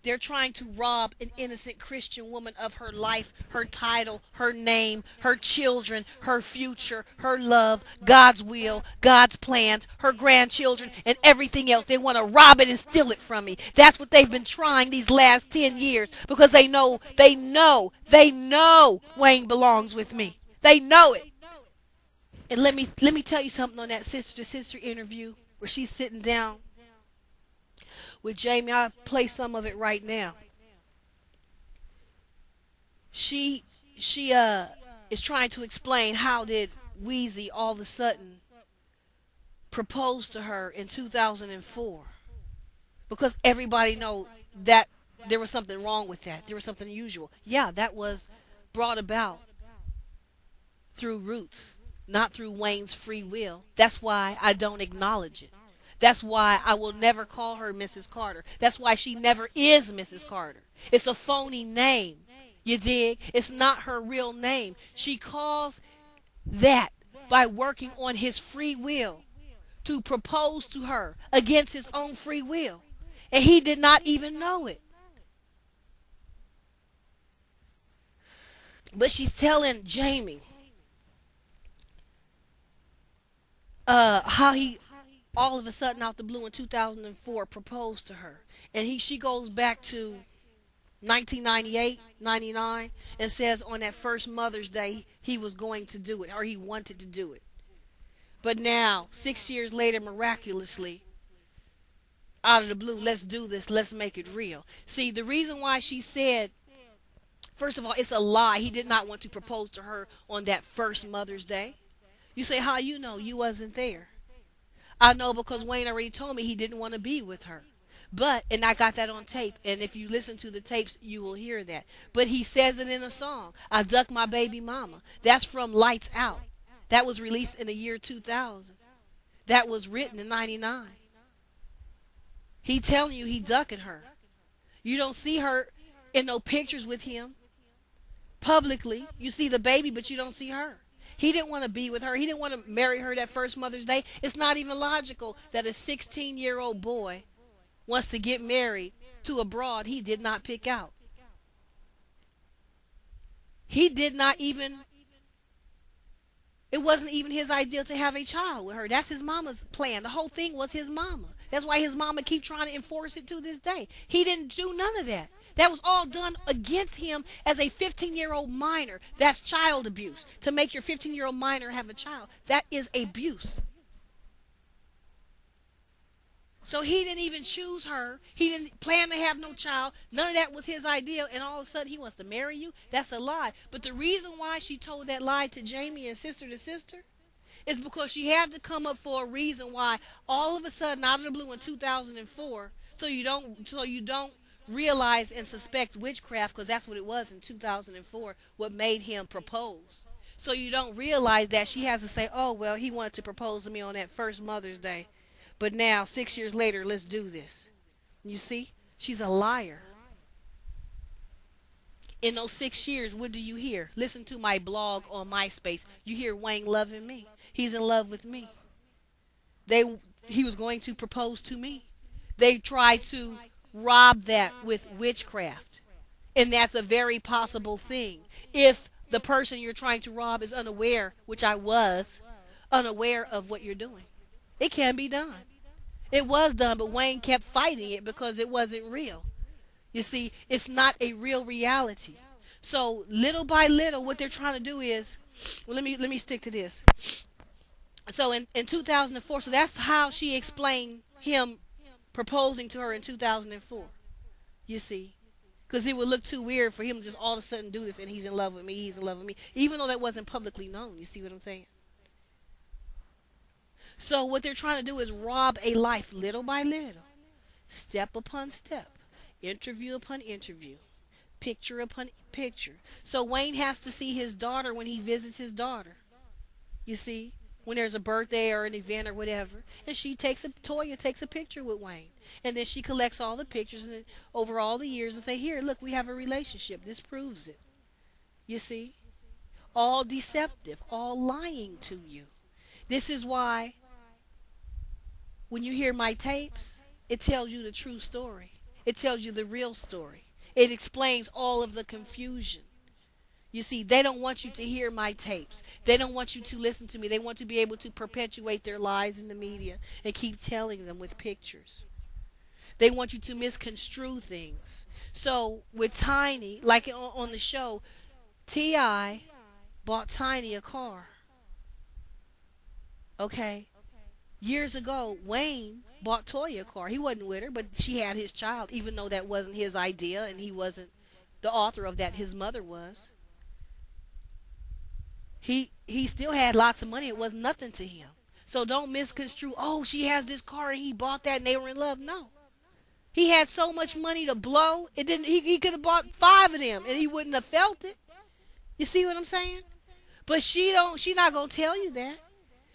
They're trying to rob an innocent Christian woman of her life, her title, her name, her children, her future, her love, God's will, God's plans, her grandchildren, and everything else. They want to rob it and steal it from me. That's what they've been trying these last 10 years because they know Wayne belongs with me. They know it. And let me tell you something on that sister-to-sister interview where she's sitting down with Jamie. I'll play some of it right now. She is trying to explain how did Weezy all of a sudden propose to her in 2004. Because everybody know that there was something wrong with that. There was something unusual. Yeah, that was brought about through roots, not through Wayne's free will. That's why I don't acknowledge it. That's why I will never call her Mrs. Carter. That's why she never is Mrs. Carter. It's a phony name. You dig? It's not her real name. She calls that by working on his free will to propose to her against his own free will. And he did not even know it. But she's telling Jamie how he all of a sudden out the blue in 2004 proposed to her. And she goes back to 1998, 99, and says on that first Mother's Day he was going to do it, or he wanted to do it. But now, 6 years later, miraculously, out of the blue, let's do this, let's make it real. See, the reason why she said, first of all, it's a lie. He did not want to propose to her on that first Mother's Day. You say, how you know? You wasn't there. I know because Wayne already told me he didn't want to be with her. But, and I got that on tape, and if you listen to the tapes, you will hear that. But he says it in a song, I ducked my baby mama. That's from Lights Out. That was released in the year 2000. That was written in 99. He telling you he ducking her. You don't see her in no pictures with him publicly. You see the baby, but you don't see her. He didn't want to be with her. He didn't want to marry her that first Mother's Day. It's not even logical that a 16-year-old boy wants to get married to a broad he did not pick out. He did not even, it wasn't even his idea to have a child with her. That's his mama's plan. The whole thing was his mama. That's why his mama keep trying to enforce it to this day. He didn't do none of that. That was all done against him as a 15-year-old minor. That's child abuse. To make your 15-year-old minor have a child, that is abuse. So he didn't even choose her. He didn't plan to have no child. None of that was his idea. And all of a sudden he wants to marry you? That's a lie. But the reason why she told that lie to Jamie and sister to sister is because she had to come up for a reason why all of a sudden out of the blue in 2004, so you don't realize and suspect witchcraft, because that's what it was in 2004, what made him propose. So you don't realize that she has to say, oh, well, he wanted to propose to me on that first Mother's Day. But now, 6 years later, let's do this. You see? She's a liar. In those 6 years, what do you hear? Listen to my blog on MySpace. You hear Wayne loving me. He's in love with me. He was going to propose to me. They tried to rob that with witchcraft. And that's a very possible thing. If the person you're trying to rob is unaware, which I was, unaware of what you're doing. It can be done. It was done, but Wayne kept fighting it because it wasn't real. You see, it's not a real reality. So little by little, what they're trying to do is, well, let me stick to this. So in 2004, so that's how she explained him proposing to her in 2004. You see, because it would look too weird for him to just all of a sudden do this and he's in love with me, he's in love with me, even though that wasn't publicly known. You see what I'm saying? So what they're trying to do is rob a life little by little, step upon step, interview upon interview, picture upon picture. So Wayne has to see his daughter when he visits his daughter. You see, when there's a birthday or an event or whatever, and Toya takes a picture with Wayne, and then she collects all the pictures and over all the years and say, here, look, we have a relationship. This proves it. You see, all deceptive, all lying to you. This is why when you hear my tapes, it tells you the true story. It tells you the real story. It explains all of the confusion. You see, they don't want you to hear my tapes. They don't want you to listen to me. They want to be able to perpetuate their lies in the media and keep telling them with pictures. They want you to misconstrue things. So with Tiny, like on the show, T.I. bought Tiny a car. Okay? Years ago, Wayne bought Toya a car. He wasn't with her, but she had his child, even though that wasn't his idea and he wasn't the author of that. His mother was. He still had lots of money. It was nothing to him. So don't misconstrue, oh, she has this car and he bought that and they were in love. No. He had so much money to blow, it didn't he could have bought 5 of them and he wouldn't have felt it. You see what I'm saying? But she's not gonna tell you that.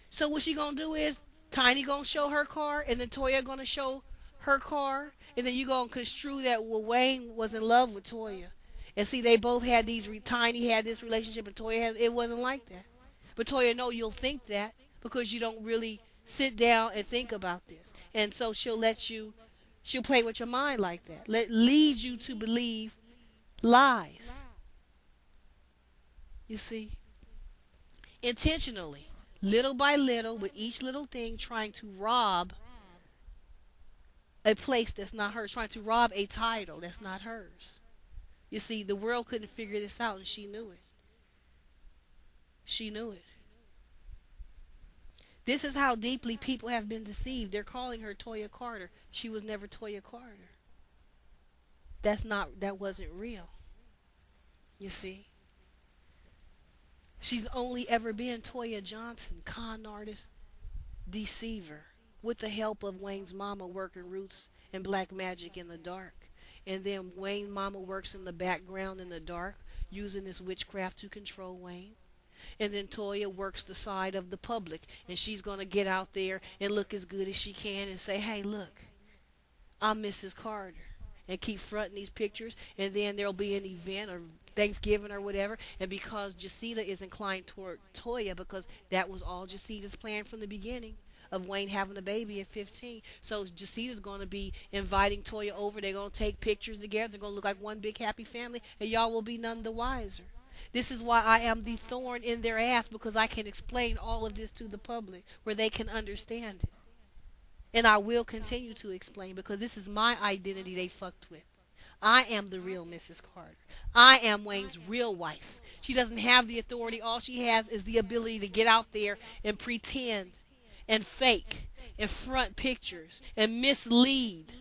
So what she gonna do is Tiny gonna show her car, and then Toya gonna show her car, and then you gonna construe that well, Wayne was in love with Toya, and see they both had these. Tiny had this relationship, and Toya had. It wasn't like that. But Toya, know you'll think that because you don't really sit down and think about this, and so she'll let you. She'll play with your mind like that. Lead you to believe lies. You see, intentionally, little by little, with each little thing, trying to rob a place that's not hers, trying to rob a title that's not hers. You see, the world couldn't figure this out, and she knew it. She knew it. This is how deeply people have been deceived. They're calling her Toya Carter. She was never Toya Carter. That wasn't real. You see? She's only ever been Toya Johnson, con artist, deceiver, with the help of Wayne's mama working roots and black magic in the dark. And then Wayne's mama works in the background in the dark, using this witchcraft to control Wayne. And then Toya works the side of the public, and she's going to get out there and look as good as she can and say, hey, look, I'm Mrs. Carter, and keep fronting these pictures, and then there'll be an event or Thanksgiving or whatever, and because Jacita is inclined toward Toya, because that was all Jacita's plan from the beginning of Wayne having a baby at 15. So Jacita's going to be inviting Toya over. They're going to take pictures together. They're going to look like one big happy family, and y'all will be none the wiser. This is why I am the thorn in their ass, because I can explain all of this to the public where they can understand it. And I will continue to explain, because this is my identity they fucked with. I am the real Mrs. Carter. I am Wayne's real wife. She doesn't have the authority. All she has is the ability to get out there and pretend and fake and front pictures and mislead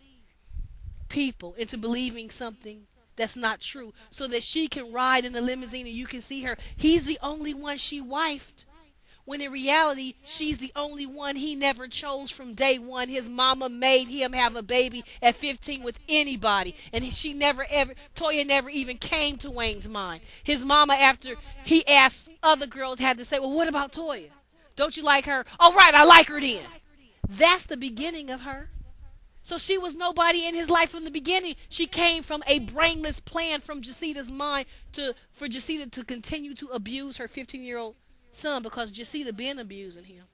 people into believing something that's not true, so that she can ride in the limousine and you can see her. He's the only one she wifed, when in reality she's the only one he never chose from day one. His mama made him have a baby at 15 with anybody, and she never ever, Toya never even came to Wayne's mind. His mama, after he asked other girls, had to say, well, what about Toya? Don't you like her? All right, I like her then. That's the beginning of her. So she was nobody in his life from the beginning. She came from a brainless plan from Jacita's mind for Jacita to continue to abuse her 15-year-old son, because Jacita been abusing him.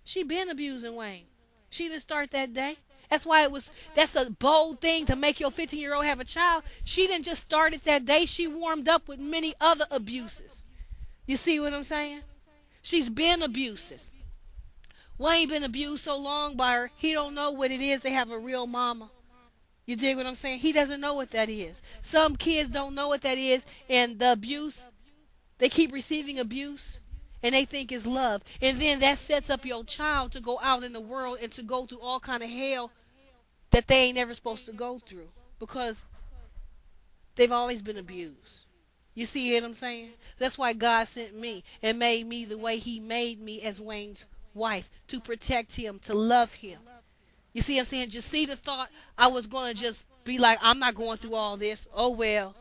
She been abusing Wayne. She didn't start that day. That's a bold thing to make your 15-year-old have a child. She didn't just start it that day. She warmed up with many other abuses. You see what I'm saying? She's been abusive. Wayne been abused so long by her, he don't know what it is to have a real mama. You dig what I'm saying? He doesn't know what that is. Some kids don't know what that is, and the abuse, they keep receiving abuse, and they think it's love. And then that sets up your child to go out in the world and to go through all kind of hell that they ain't never supposed to go through, because they've always been abused. You see what I'm saying? That's why God sent me and made me the way he made me as Wayne's wife, to protect him, to love him. You see what I'm saying? Jacita thought I was going to just be like, I'm not going through all this. Oh, well,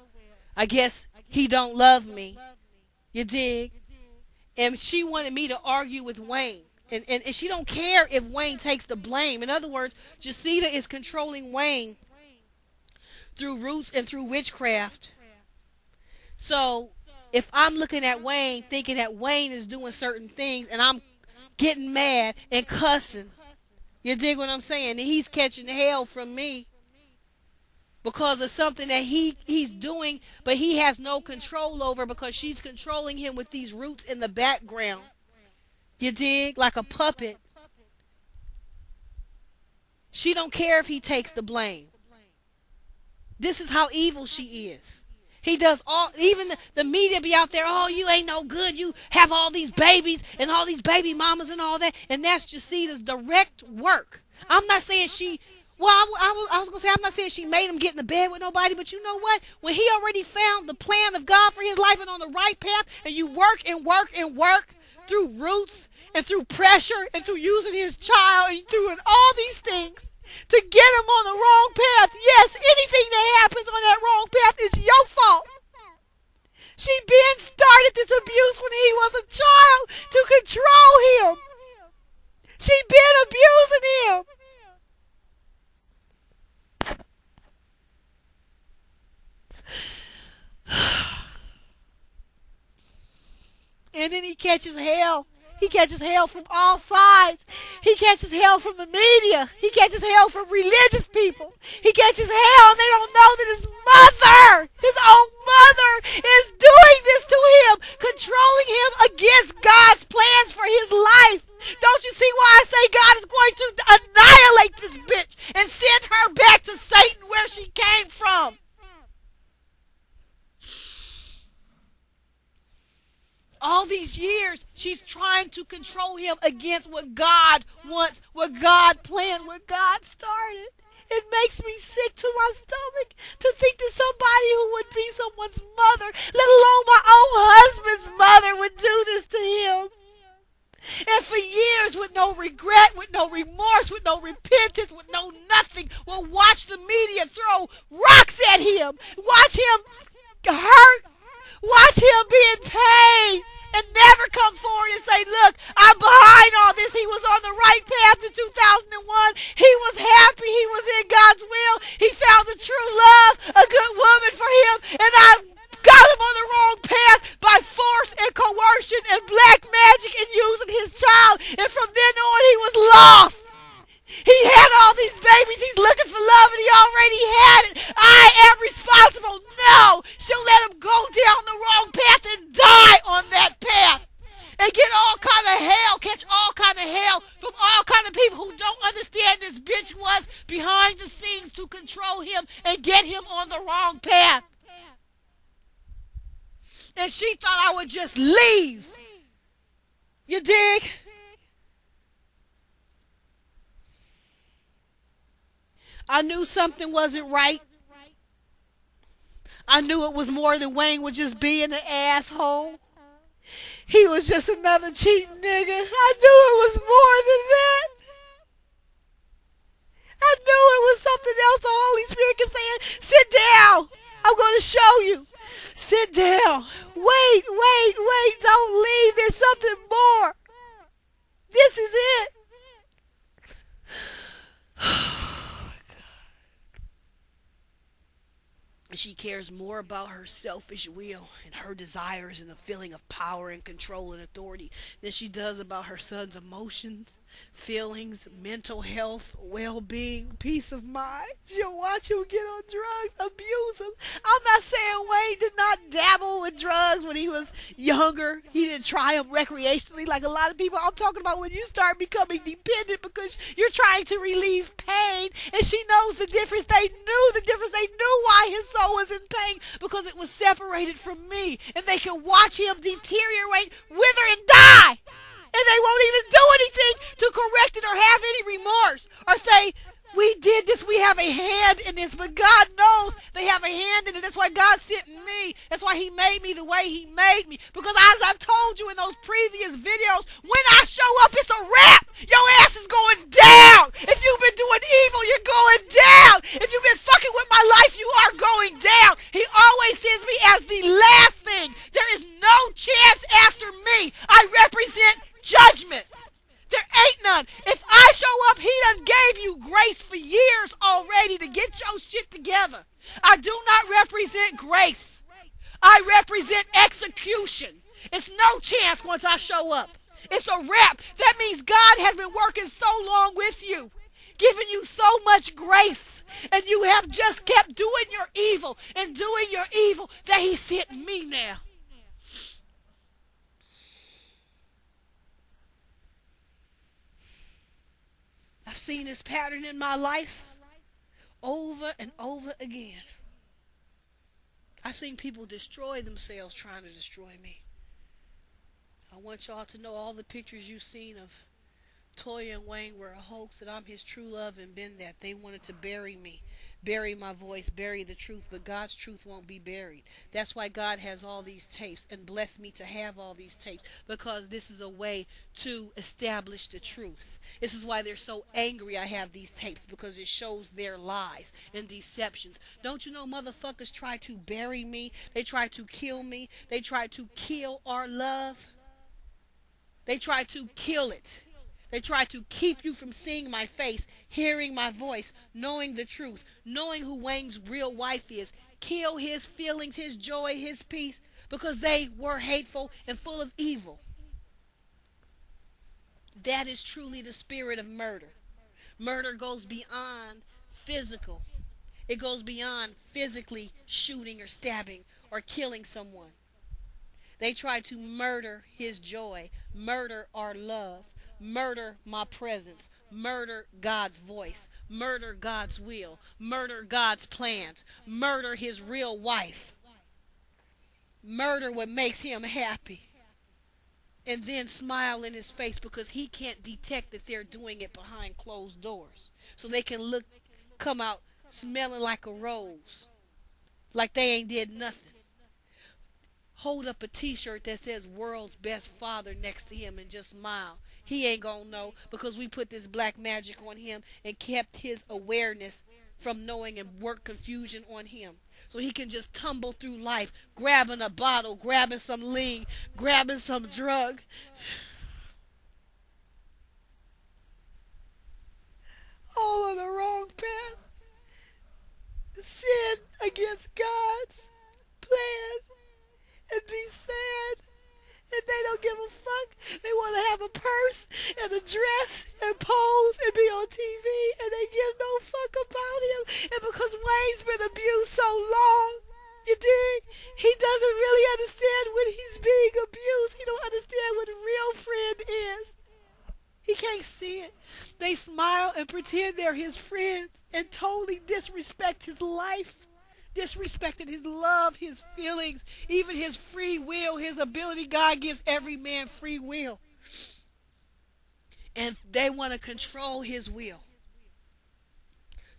I guess he don't love me. You dig? And she wanted me to argue with Wayne. And she don't care if Wayne takes the blame. In other words, Jacita is controlling Wayne through roots and through witchcraft. So if I'm looking at Wayne thinking that Wayne is doing certain things, and I'm getting mad and cussing, you dig what I'm saying? And he's catching hell from me because of something that he's doing, but he has no control over, because she's controlling him with these roots in the background. You dig? Like a puppet. She don't care if he takes the blame. This is how evil she is. He does all, even the media be out there, oh, you ain't no good. You have all these babies and all these baby mamas and all that. And that's Jacita's direct work. I'm not saying she, well, I was going to say, I'm not saying she made him get in the bed with nobody. But you know what? When he already found the plan of God for his life and on the right path, and you work and work and work through roots and through pressure and through using his child and doing all these things to get him on the wrong path. Yes, anything that happens on that wrong path is your fault. She been started this abuse when he was a child to control him. She been abusing him. And then he catches hell. He catches hell from all sides. He catches hell from the media. He catches hell from religious people. He catches hell and they don't know that his own mother, is doing this to him, controlling him against God's plans for his life. Don't you see why I say God is going to annihilate this bitch and send her back to Satan where she came from? All these years, she's trying to control him against what God wants, what God planned, what God started. It makes me sick to my stomach to think that somebody who would be someone's mother, let alone my own husband's mother, would do this to him. And for years, with no regret, with no remorse, with no repentance, with no nothing, will watch the media throw rocks at him, watch him hurt, watch him be in pain, and never come forward and say, look, I'm behind all this. He was on the right path in 2001. He was happy. He was in God's will. He found the true love, a good woman for him, and I got him on the wrong path by force and coercion and black magic and using his child. And from then on, he was lost. He had all these babies. He's looking for love, and he already had it. I am responsible. No, she'll let him go down the wrong path and die on that path and get all kind of hell, catch all kind of hell from all kind of people who don't understand this bitch was behind the scenes to control him and get him on the wrong path. And she thought I would just leave. You dig? I knew something wasn't right. I knew it was more than Wayne was just being an asshole. He was just another cheating nigga. I knew it was more than that. I knew it was something else. The Holy Spirit kept saying, sit down. I'm going to show you. Sit down. Wait. Don't leave. There's something more. This is it. She cares more about her selfish will and her desires and the feeling of power and control and authority than she does about her son's emotions, feelings, mental health, well-being, peace of mind. She'll watch him get on drugs, abuse him. I'm not saying Wayne did not dabble with drugs when he was younger. He didn't try them recreationally like a lot of people. I'm talking about when you start becoming dependent because you're trying to relieve pain, and she knows the difference. They knew the difference. They knew why his soul was in pain, because it was separated from me, and they can watch him deteriorate, wither, and die. And they won't even do anything to correct it or have any remorse or say, we did this, we have a hand in this. But God knows they have a hand in it. That's why God sent me. That's why he made me the way he made me. Because as I told you in those previous videos, when I show up, it's a wrap. Your ass is going down. If you've been doing evil, you're going down. If you've been fucking with my life, you are going down. He always sends me as the last thing. There is no chance after me. I represent judgment. There ain't none. If I show up, he done gave you grace for years already to get your shit together. I do not represent grace. I represent execution. It's no chance once I show up. It's a wrap. That means God has been working so long with you, giving you so much grace, and you have just kept doing your evil and doing your evil that he sent me now. I've seen this pattern in my life over and over again. I've seen people destroy themselves trying to destroy me. I want y'all to know all the pictures you've seen of Toya and Wayne were a hoax, that I'm his true love and been that. They wanted to bury me, bury my voice, bury the truth, but God's truth won't be buried. That's why God has all these tapes and blessed me to have all these tapes, because this is a way to establish the truth. This is why they're so angry I have these tapes, because it shows their lies and deceptions. Don't you know motherfuckers try to bury me? They try to kill me. They try to kill our love. They try to kill it. They try to keep you from seeing my face, hearing my voice, knowing the truth, knowing who Wayne's real wife is. Kill his feelings, his joy, his peace, because they were hateful and full of evil. That is truly the spirit of murder. Murder goes beyond physical. It goes beyond physically shooting or stabbing or killing someone. They try to murder his joy, murder our love, murder my presence, murder God's voice, murder God's will, murder God's plans, murder his real wife, murder what makes him happy, and then smile in his face because he can't detect that they're doing it behind closed doors. So they can come out smelling like a rose, like they ain't did nothing. Hold up a t-shirt that says world's best father next to him and just smile. He ain't gonna know because we put this black magic on him and kept his awareness from knowing and work confusion on him. So he can just tumble through life, grabbing a bottle, grabbing some lean, grabbing some drug, all on the wrong path. Sin against God's plan and be sad. And they don't give a fuck. They want to have a purse and a dress and pose and be on TV, and they give no fuck about him. And because Wayne's been abused so long, you dig? He doesn't really understand when he's being abused. He don't understand what a real friend is. He can't see it. They smile and pretend they're his friends and totally disrespect his life, disrespected his love, his feelings, even his free will, his ability. God gives every man free will. And they want to control his will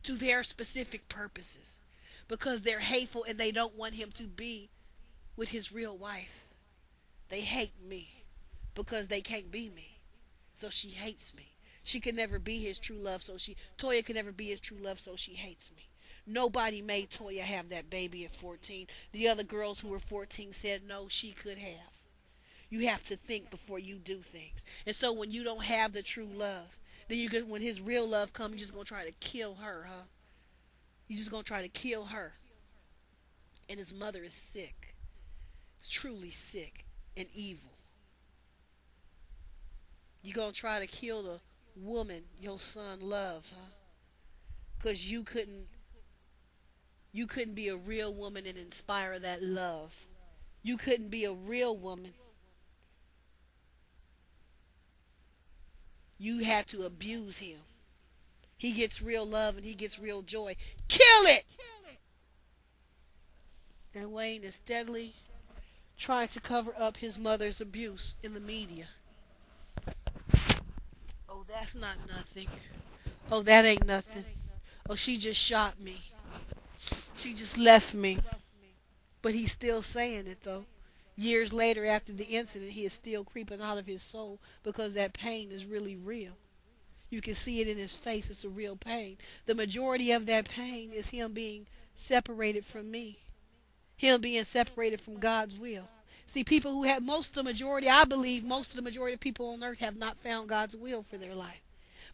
to their specific purposes because they're hateful and they don't want him to be with his real wife. They hate me because they can't be me. So she hates me. She can never be his true love, Toya can never be his true love, so she hates me. Nobody made Toya have that baby at 14. The other girls who were 14 said no, she could have. You have to think before you do things. And so when you don't have the true love, then when his real love comes, you're just going to try to kill her, huh? You're just going to try to kill her. And his mother is sick. It's truly sick and evil. You're going to try to kill the woman your son loves, huh? Because you couldn't be a real woman and inspire that love. You couldn't be a real woman. You had to abuse him. He gets real love and he gets real joy. Kill it! And Wayne is steadily trying to cover up his mother's abuse in the media. Oh, that's not nothing. Oh, that ain't nothing. Oh, she just shot me. She just left me. But he's still saying it, though. Years later, after the incident, he is still creeping out of his soul because that pain is really real. You can see it in his face. It's a real pain. The majority of that pain is him being separated from me. Him being separated from God's will. See, people who have I believe most of the majority of people on earth have not found God's will for their life.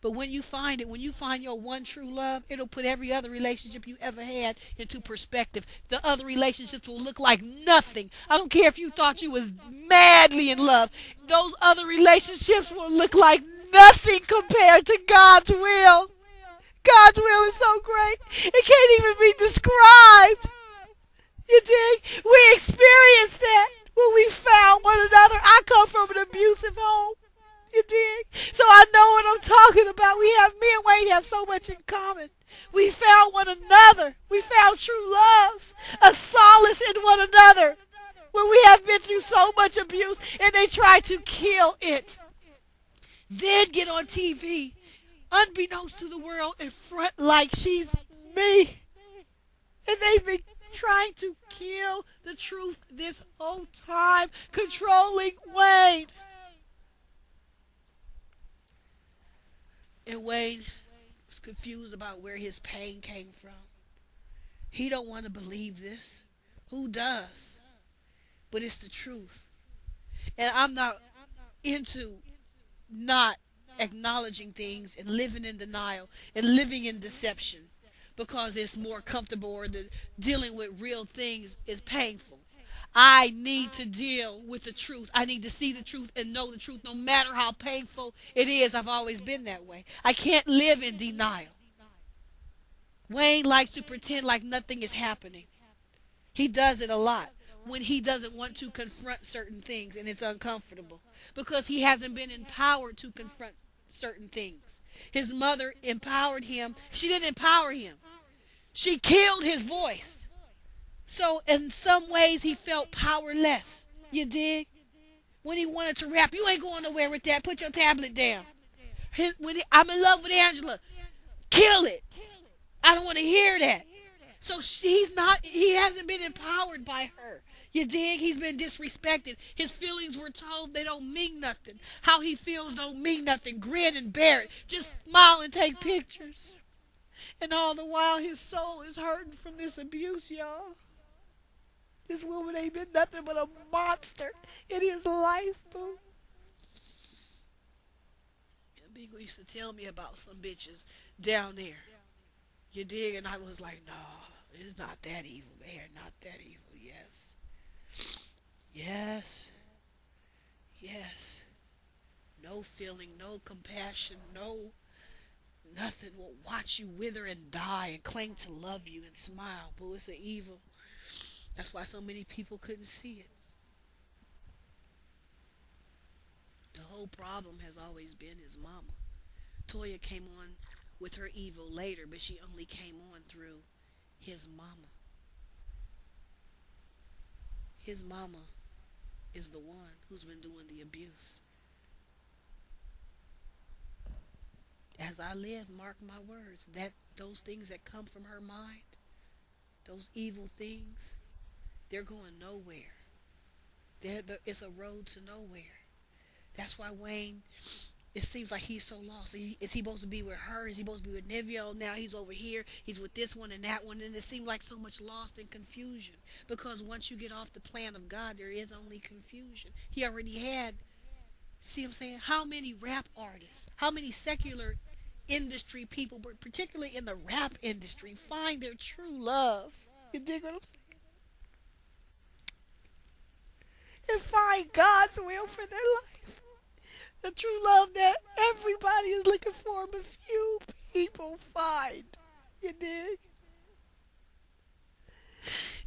But when you find it, when you find your one true love, it'll put every other relationship you ever had into perspective. The other relationships will look like nothing. I don't care if you thought you was madly in love. Those other relationships will look like nothing compared to God's will. God's will is so great. It can't even be described. You dig? We experienced that when we found one another. I come from an abusive home. You dig? So I know what I'm talking about. Me and Wayne have so much in common. We found one another. We found true love, a solace in one another when we have been through so much abuse and they try to kill it. Then get on TV, unbeknownst to the world, in front like she's me. And they've been trying to kill the truth this whole time, controlling Wayne. And Wayne was confused about where his pain came from. He don't want to believe this. Who does? But it's the truth. And I'm not into not acknowledging things and living in denial and living in deception because it's more comfortable, or the dealing with real things is painful. I need to deal with the truth. I need to see the truth and know the truth no matter how painful it is. I've always been that way. I can't live in denial. Wayne likes to pretend like nothing is happening. He does it a lot when he doesn't want to confront certain things and it's uncomfortable because he hasn't been empowered to confront certain things. His mother empowered him. She didn't empower him. She killed his voice. So in some ways he felt powerless. You dig? When he wanted to rap, you ain't going nowhere with that. Put your tablet down. I'm in love with Angela. Kill it. I don't want to hear that. So he hasn't been empowered by her. You dig? He's been disrespected. His feelings were told they don't mean nothing. How he feels don't mean nothing. Grin and bear it. Just smile and take pictures. And all the while his soul is hurting from this abuse, y'all. This woman ain't been nothing but a monster in his life, boo. And Bingo used to tell me about some bitches down there. You dig? And I was like, no, it's not that evil. They are not that evil. Yes. Yes. Yes. No feeling, no compassion, no nothing will watch you wither and die and claim to love you and smile. But it's an evil. That's why so many people couldn't see it. The whole problem has always been his mama. Toya came on with her evil later, but she only came on through his mama. His mama is the one who's been doing the abuse. As I live, mark my words, that those things that come from her mind, those evil things, they're going nowhere. It's a road to nowhere. That's why Wayne, it seems like he's so lost. Is he supposed to be with her? Is he supposed to be with Neville? Now he's over here. He's with this one and that one. And it seems like so much lost and confusion. Because once you get off the plan of God, there is only confusion. He already had, see what I'm saying? How many rap artists, how many secular industry people, but particularly in the rap industry, find their true love? You dig what I'm saying? And find God's will for their life. The true love that everybody is looking for, but few people find. You dig?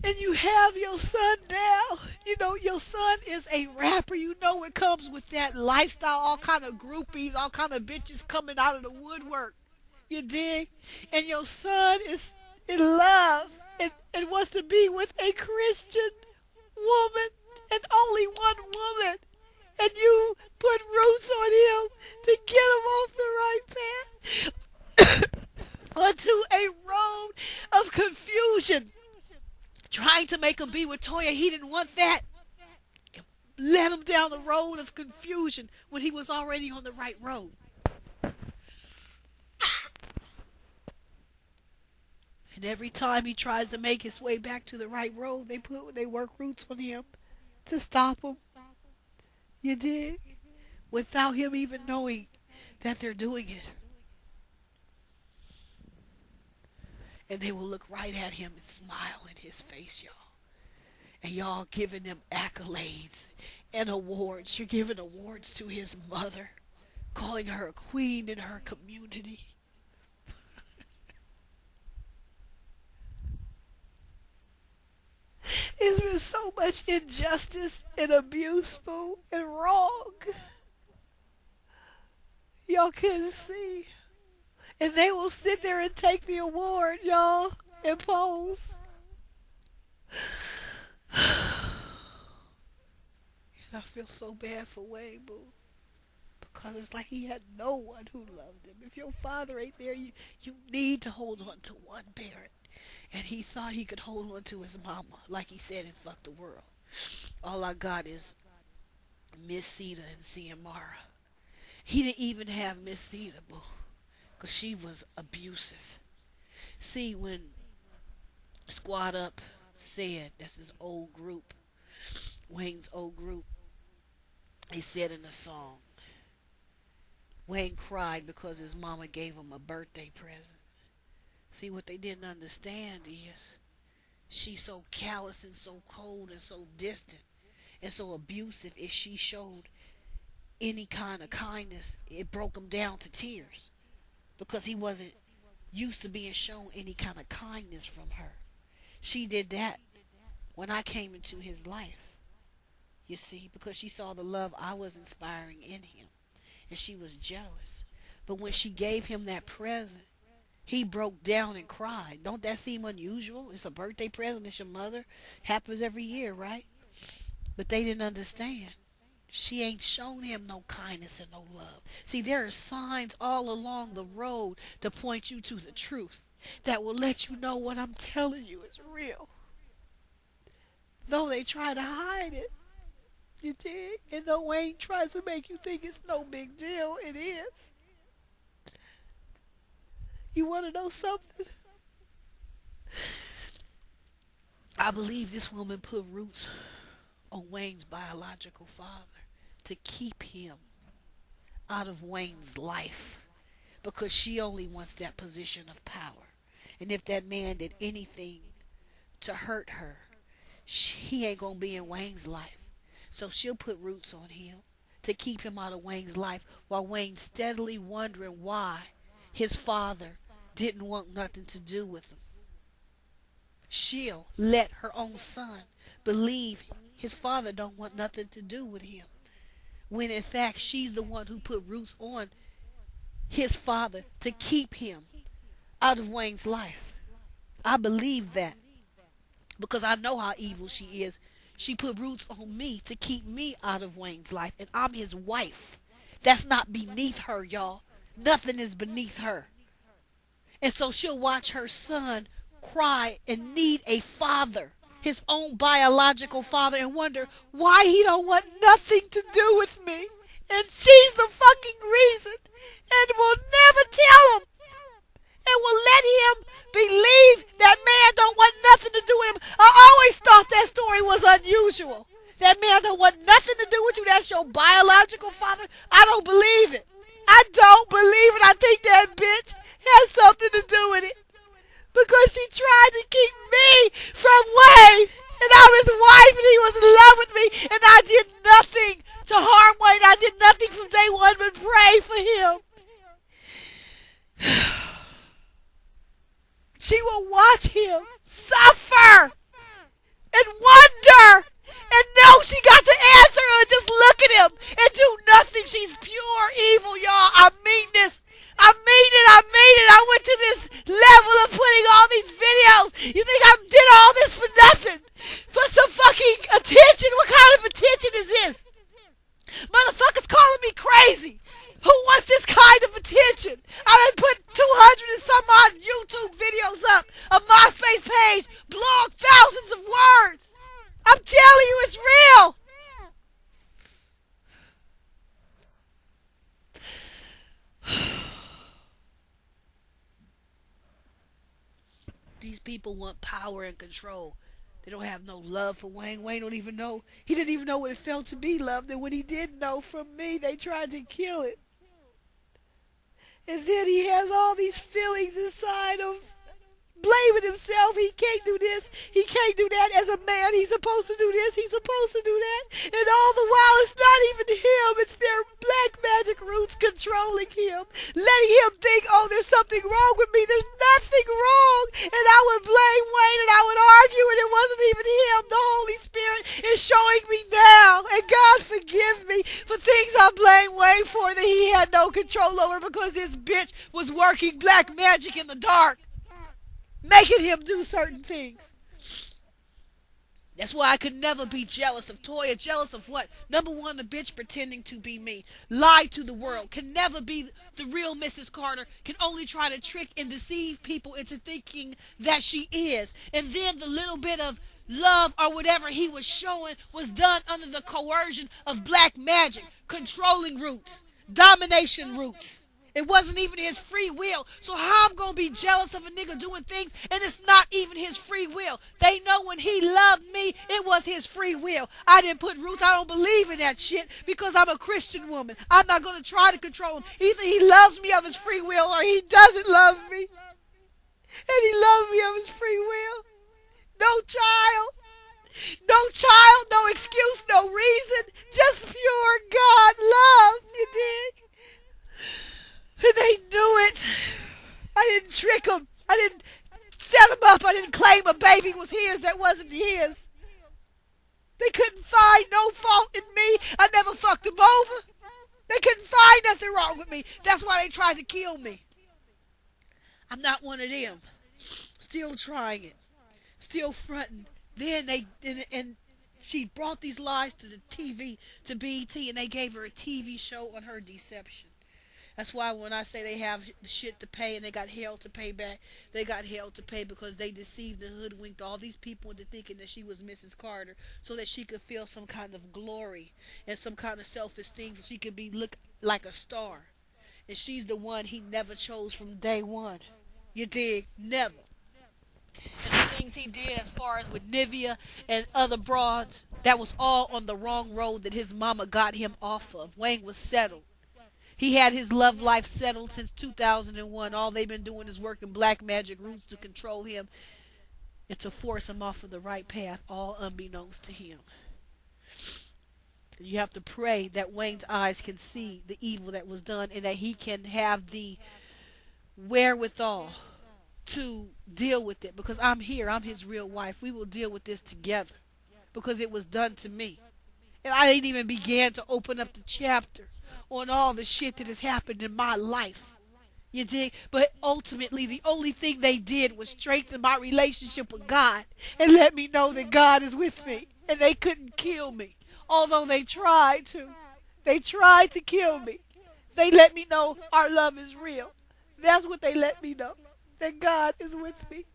And you have your son now. You know, your son is a rapper. You know it comes with that lifestyle, all kind of groupies, all kind of bitches coming out of the woodwork. You dig? And your son is in love and wants to be with a Christian woman and only one woman. And you put roots on him to get him off the right path onto a road of confusion. Trying to make him be with Toya, he didn't want that. Led him down the road of confusion when he was already on the right road. And every time he tries to make his way back to the right road, they work roots on him to stop him. You did? Without him even knowing that they're doing it. And they will look right at him and smile in his face, y'all. And y'all giving them accolades and awards. You're giving awards to his mother, calling her a queen in her community. There's been so much injustice and abuse, boo, and wrong. Y'all couldn't see. And they will sit there and take the award, y'all, and pose. And I feel so bad for Wayne, boo. Because it's like he had no one who loved him. If your father ain't there, you need to hold on to one parent. And he thought he could hold on to his mama, like he said in Fuck the World. All I got is Miss Sita and Ciamara. He didn't even have Miss Sita, boo, because she was abusive. See, when Squad Up said, that's his old group, Wayne's old group, he said in a song, Wayne cried because his mama gave him a birthday present. See, what they didn't understand is she's so callous and so cold and so distant and so abusive. If she showed any kind of kindness, it broke him down to tears because he wasn't used to being shown any kind of kindness from her. She did that when I came into his life, you see, because she saw the love I was inspiring in him and she was jealous. But when she gave him that present, he broke down and cried. Don't that seem unusual? It's a birthday present. It's your mother. Happens every year, right? But they didn't understand. She ain't shown him no kindness and no love. See, there are signs all along the road to point you to the truth that will let you know what I'm telling you is real. Though they try to hide it, you dig? And though Wayne tries to make you think it's no big deal, it is. You want to know something? I believe this woman put roots on Wayne's biological father to keep him out of Wayne's life because she only wants that position of power. And if that man did anything to hurt her, he ain't going to be in Wayne's life. So she'll put roots on him to keep him out of Wayne's life while Wayne's steadily wondering why his father didn't want nothing to do with him. She'll let her own son believe his father don't want nothing to do with him, when in fact she's the one who put roots on his father to keep him out of Wayne's life. I believe that because I know how evil she is. She put roots on me to keep me out of Wayne's life, and I'm his wife. That's not beneath her, y'all. Nothing is beneath her. And so she'll watch her son cry and need a father, his own biological father, and wonder why he don't want nothing to do with me. And she's the fucking reason. And will never tell him. And will let him believe that man don't want nothing to do with him. I always thought that story was unusual. That man don't want nothing to do with you. That's your biological father. I don't believe it. I don't believe it. I think that bitch has something to do with it. Because she tried to keep me from Wayne. And I'm his wife and he was in love with me. And I did nothing to harm Wayne. I did nothing from day one but pray for him. She will watch him suffer and wonder and know she got the answer and just look at him and do nothing. She's pure evil, y'all. I mean this. I mean it. I mean it. I went to this level of putting all these videos. You think I did all this for nothing? For some fucking attention? What kind of attention is this? Motherfuckers calling me crazy. Who wants this kind of attention? I done put 200 and some odd YouTube videos up, a MySpace page, blog, thousands of words. I'm telling you, it's real. These people want power and control. They don't have no love for Wayne. Wayne don't even know. He didn't even know what it felt to be loved. And when he did know from me, they tried to kill it. And then he has all these feelings inside of blaming himself. He can't do this. He can't do that. As a man, he's supposed to do this. He's supposed to do that. And all the while, it's not even him. It's their black magic roots controlling him. Letting him think, oh, there's something wrong with me. There's nothing wrong. And I would blame Wayne and I would argue and it wasn't even him. The Holy Spirit is showing me now. And God forgive me for things I blame Wayne for that he had no control over because this bitch was working black magic in the dark, making him do certain things. That's why I could never be jealous of Toya. Jealous of what? Number one, the bitch pretending to be me. Lie to the world. Can never be the real Mrs. Carter. Can only try to trick and deceive people into thinking that she is. And then the little bit of love or whatever he was showing was done under the coercion of black magic. Controlling roots. Domination roots. It wasn't even his free will. So how I'm gonna be jealous of a nigga doing things and it's not even his free will? They know when he loved me, it was his free will. I didn't put roots. I don't believe in that shit because I'm a Christian woman. I'm not gonna try to control him. Either he loves me of his free will or he doesn't love me. And he loves me of his free will. No child. No child, no excuse, no reason. Just pure God love. You dig? And they knew it. I didn't trick them. I didn't set them up. I didn't claim a baby was his that wasn't his. They couldn't find no fault in me. I never fucked them over. They couldn't find nothing wrong with me. That's why they tried to kill me. I'm not one of them. Still trying it. Still fronting. Then and she brought these lies to the TV, to b.e.t, and they gave her a TV show on her deception. That's why when I say they have shit to pay and they got hell to pay back, they got hell to pay because they deceived and hoodwinked all these people into thinking that she was Mrs. Carter so that she could feel some kind of glory and some kind of self-esteem so she could be look like a star. And she's the one he never chose from day one. You dig? Never. And the things he did as far as with Nivea and other broads, that was all on the wrong road that his mama got him off of. Wayne was settled. He had his love life settled since 2001. All they've been doing is working black magic roots to control him and to force him off of the right path, all unbeknownst to him. You have to pray that Wayne's eyes can see the evil that was done and that he can have the wherewithal to deal with it because I'm here. I'm his real wife. We will deal with this together because it was done to me. And I didn't even begin to open up the chapter on all the shit that has happened in my life. You dig? But ultimately, the only thing they did was strengthen my relationship with God and let me know that God is with me. And they couldn't kill me, although they tried to. They tried to kill me. They let me know our love is real. That's what they let me know, that God is with me.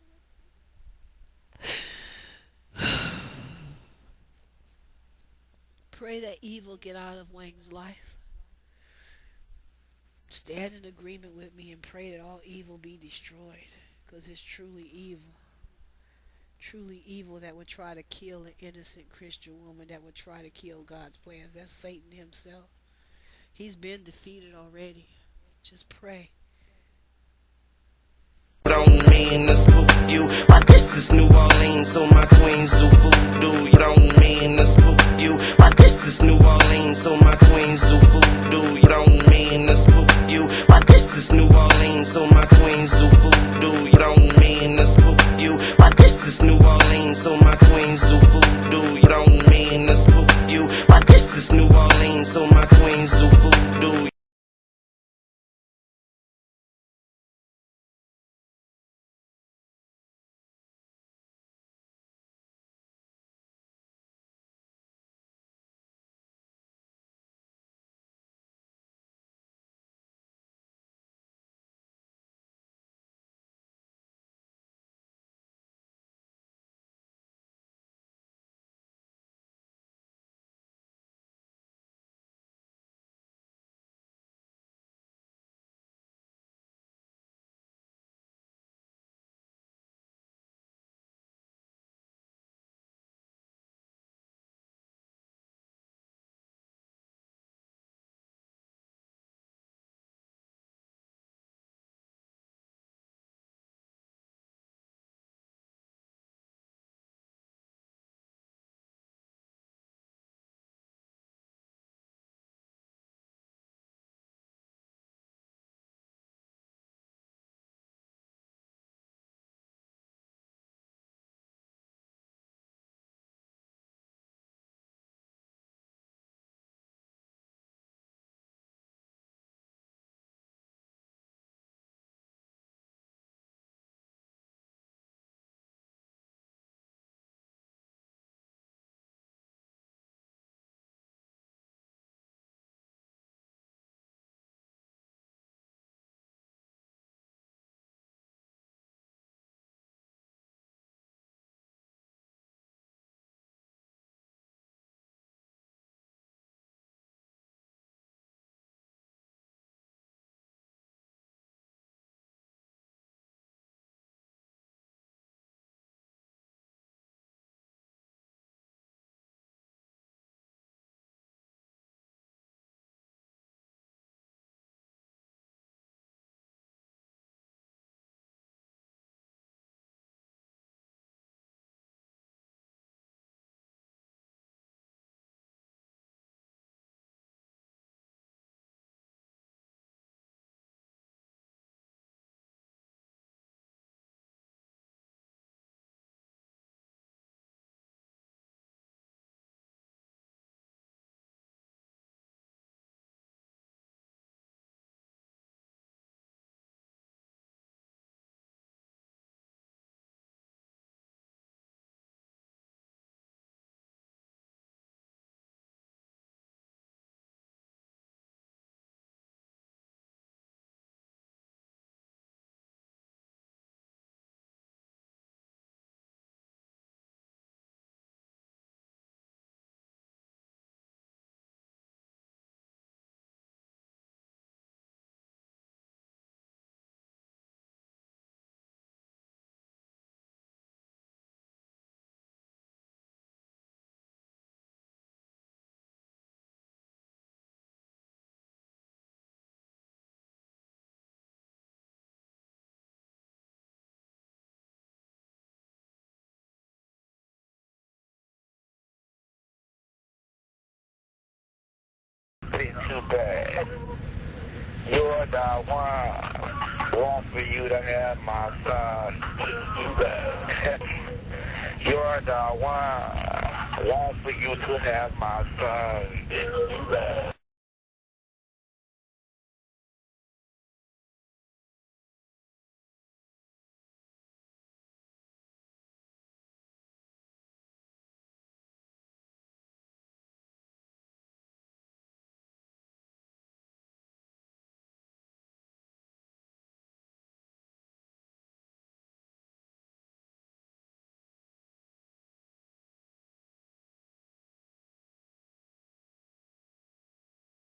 Pray that evil get out of Wang's life. Stand in agreement with me and pray that all evil be destroyed. Because it's truly evil. Truly evil that would try to kill an innocent Christian woman, that would try to kill God's plans. That's Satan himself. He's been defeated already. Just pray.
Don't mean to spook you, but this is New Orleans, so my queens do voodoo. You don't mean to spook you, but this is New Orleans, so my queens do voodoo. You don't mean to spook you, but this is New Orleans, so my queens do voodoo. You don't mean to spook you, but this is New Orleans, so my queens do voodoo. You don't mean to spook you, but this is New Orleans, so my queens do voodoo.
bit too bad. You're the one. Want for you to have my son. Too bad. You're the one. Want for you to have my son. Too bad.